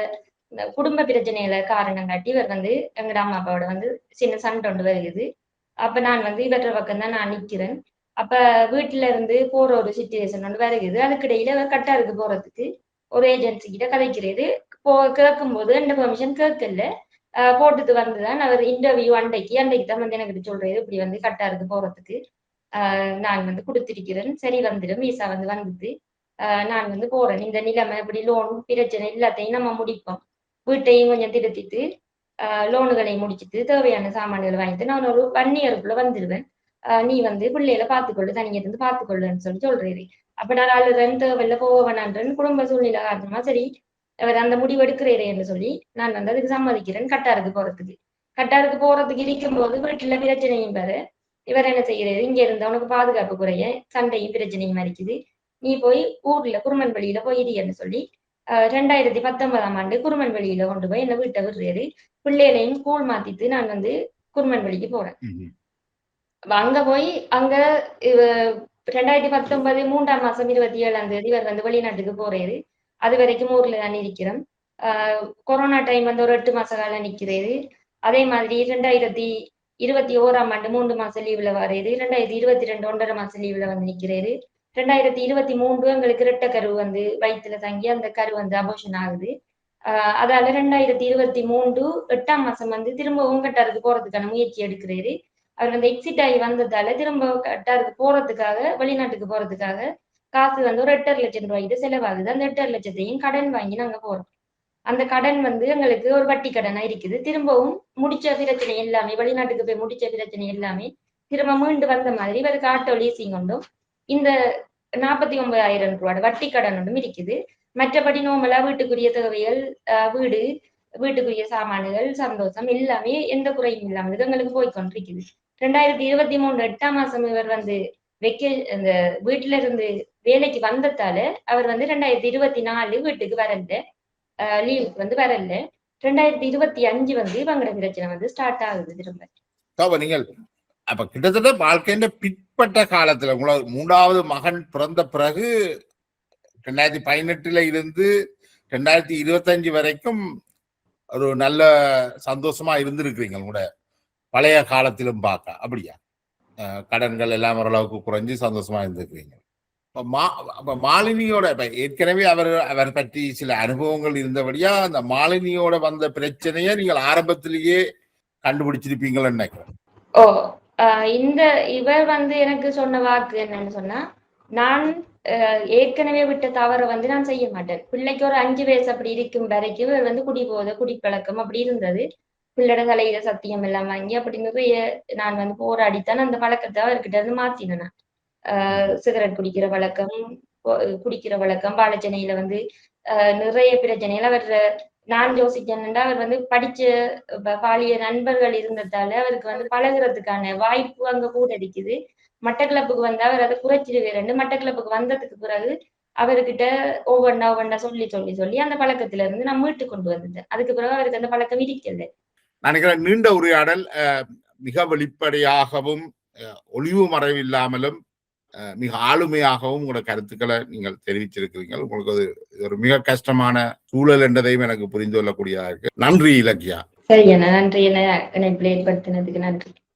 குடும்ப பிரச்சனையில காரணம் காட்டி இவர் வந்து எங்கட அம்மா அப்பாவோட வந்து சின்ன சண்டை ஒன்று வருகிறது. அப்ப நான் வந்து இவற்ற பக்கம் தான் நான் நிக்கிறேன். அப்ப வீட்டுல இருந்து போற ஒரு சிச்சுவேஷன் ஒன்று வருகிறது. அதுக்கிடையில அவர் கட்டாருக்கு போறதுக்கு ஒரு ஏஜென்சி கிட்ட கதைக்கிறது. கேட்கும் போது எந்த பெர்மிஷன் கேட்கல. போட்டுட்டு வந்துதான் அவர் இன்டர்வியூ அன்றைக்கு தான் வந்து எனக்கு சொல்றது இப்படி வந்து கட்டாருக்கு போறதுக்கு நான் வந்து கொடுத்திருக்கிறேன், சரி வந்துடும், விசா வந்து வந்துட்டு நான் வந்து போறேன், இந்த நிலைமை இப்படி லோன் பிரச்சனை எல்லாத்தையும் நம்ம முடிப்போம், வீட்டையும் கொஞ்சம் திருத்திட்டு லோனுகளை முடிச்சுட்டு தேவையான சாமான்களை வாங்கிட்டு நான் ஒரு 1 இயருக்குள்ள வந்துடுவேன். நீ வந்து பிள்ளைகளை பார்த்துக்கொள்ளு, தனியா இருந்து பார்த்துக்கொள்ளுன்னு சொல்றாரு. அப்ப நான் அழுறேன், தேவையில்ல போக வேணான்றேன். குடும்ப சூழ்நிலை காரணமா சரி அவர் அந்த முடிவு எடுக்கிறேன் என்று சொல்லி நான் வந்து அதுக்கு சம்மதிக்கிறேன். கட்டாருக்கு போறதுக்கு இருக்கும்போது வீட்டுல பிரச்சனையும் பாரு. இவர் என்ன செய்யறது, இங்க இருந்தா உனக்கு பாதுகாப்பு குறைய, சண்டையும் பிரச்சனையும் இருக்குது, நீ போய் ஊர்ல குருமன் வெளியில போயிடுன்னு சொல்லி 2019ஆம் ஆண்டு குருமன் வெளியில கொண்டு போய் என்ன வீட்டை விடுறாரு. பிள்ளைகளையும் ஸ்கூல் மாத்திட்டு நான் வந்து குருமன் வெளிக்கு போறேன். அங்க போய் அங்க 2019 3ஆம் மாசம் 27ஆம் தேதி இவர் வந்து வெளிநாட்டுக்கு போறாரு. அது வரைக்கும் ஊர்ல தான் இருக்கிறோம். கொரோனா டைம் வந்து ஒரு 8 மாச காலம் நிக்கிறாரு. அதே மாதிரி 2021ஆம் ஆண்டு 3 மாசம் லீவ்ல வராரு. 2022 1.5 மாசம் லீவ்ல வந்து நிக்கிறாரு. 2023 எங்களுக்கு இரட்டை கரு வந்து வயிற்றுல தங்கி அந்த கரு வந்து அபோஷன் ஆகுது. அதால 2023 8ஆம் மாசம் வந்து திரும்பவும் கட்டாருக்கு போறதுக்கான முயற்சி எடுக்கிறாரு. அவர் வந்து எக்ஸிட் ஆகி வந்ததால திரும்ப கட்டாருக்கு போறதுக்காக வெளிநாட்டுக்கு போறதுக்காக காசு வந்து ஒரு 8.5 லட்சம் ரூபாய்க்கு செலவாகுது. அந்த 8.5 லட்சத்தையும் கடன் வாங்கி நாங்க போறோம். அந்த கடன் வந்து எங்களுக்கு ஒரு வட்டி கடனா இருக்குது. திரும்பவும் முடிச்ச பிரச்சனை எல்லாமே, வெளிநாட்டுக்கு போய் முடிச்ச பிரச்சனை எல்லாமே திரும்ப மீண்டு வந்த மாதிரி இவருக்கு ஆட்டோ லீசிங் ஒன்றும் இந்த 49,000 ரூபாய் வட்டி கடன் ஒன்றும் இருக்குது. மற்றபடி நோமலா வீட்டுக்குரிய தேவைகள், வீடு, வீட்டுக்குரிய சாமான்கள், சந்தோஷம் எல்லாமே எந்த குறையும் இல்லாமல் எங்களுக்கு போய்கொண்டிருக்குது. 2023 8ஆம் மாசம் இவர் வந்து இந்த வீட்டுல இருந்து வேலைக்கு வந்ததால அவர் வந்து 2024 வீட்டுக்கு வரல, லீவுக்கு வந்து வரல. 2025 வந்து இவங்களோட பிரச்சனை வந்து ஸ்டார்ட் ஆகுது திரும்ப. நீங்கள் அப்ப கிட்டத்தட்ட வாழ்க்கையின் பிற்பட்ட காலத்துல உங்களோட 3வது மகன் பிறந்த பிறகு 2018 இருந்து 2025 வரைக்கும் ஒரு நல்ல சந்தோஷமா இருந்திருக்கிறீங்க கூட பழைய காலத்திலும் பார்க்க, அப்படியா? கடன்கள் எல்லாம் ஓரளவுக்கு குறைஞ்சு சந்தோஷமா இருந்திருக்கிறீங்க. மாலினியோட ஏற்கனவே அவர் பற்றி சில அனுபவங்கள் இருந்தபடியா அந்த மாலினியோட வந்த பிரச்சனையை நீங்கள் ஆரம்பத்திலேயே கண்டுபிடிச்சிருப்பீங்கன்னு நினைக்கிறேன். ஓ இந்த இவர் வந்து எனக்கு சொன்ன வாக்கு என்னன்னு சொன்னா, நான் ஏற்கனவே விட்ட தவறை வந்து நான் செய்ய மாட்டேன். பிள்ளைக்கு ஒரு 5 வயசு அப்படி இருக்கும் வரைக்கும் இவர் வந்து குடிப்பழக்கம் அப்படி இருந்தது. பிள்ளட தலையில சத்தியம் எல்லாம் வாங்கி அப்படி நிறைய நான் வந்து போராடித்தான் அந்த பழக்கத்தை அவர்கிட்ட இருந்து மாத்தினேன். சிகரெட் குடிக்கிற வழக்கம், பாலச்சனையில வந்து நிறைய பிரச்சனைகள் அவர் நான் யோசிச்சேன்டா அவர் வந்து படிச்ச பாலிய நண்பர்கள் இருந்ததால அவருக்கு வந்து பழகுறதுக்கான வாய்ப்பு அங்க கூட இருக்குது. மட்டக்களப்புக்கு வந்தா அவர் அதை குறைச்சிடுவேன். மட்டக்களப்புக்கு வந்ததுக்கு பிறகு அவர்கிட்ட ஒவ்வொன்னா சொல்லி அந்த பழக்கத்துல இருந்து நான் மீட்டு கொண்டு வந்துட்டேன். அதுக்கு பிறகு அவருக்கு அந்த பழக்கம் இருக்கல. நான் நினைக்கிறேன் நீண்ட உரையாடல் மிக வெளிப்படையாகவும் ஒளிவு மறைவு இல்லாமலும் மிக ஆளுமையாகவும் உங்களோட கருத்துக்களை நீங்கள் தெரிவிச்சிருக்கிறீர்கள். உங்களுக்கு ஒரு மிக கஷ்டமான சூழல் என்றதையும் எனக்கு புரிந்து கொள்ளக்கூடியதா இருக்கு. நன்றி இலக்கியா. சரி, நன்றி. என்ன இணைப்பில் ஏற்படுத்தினதுக்கு நன்றி.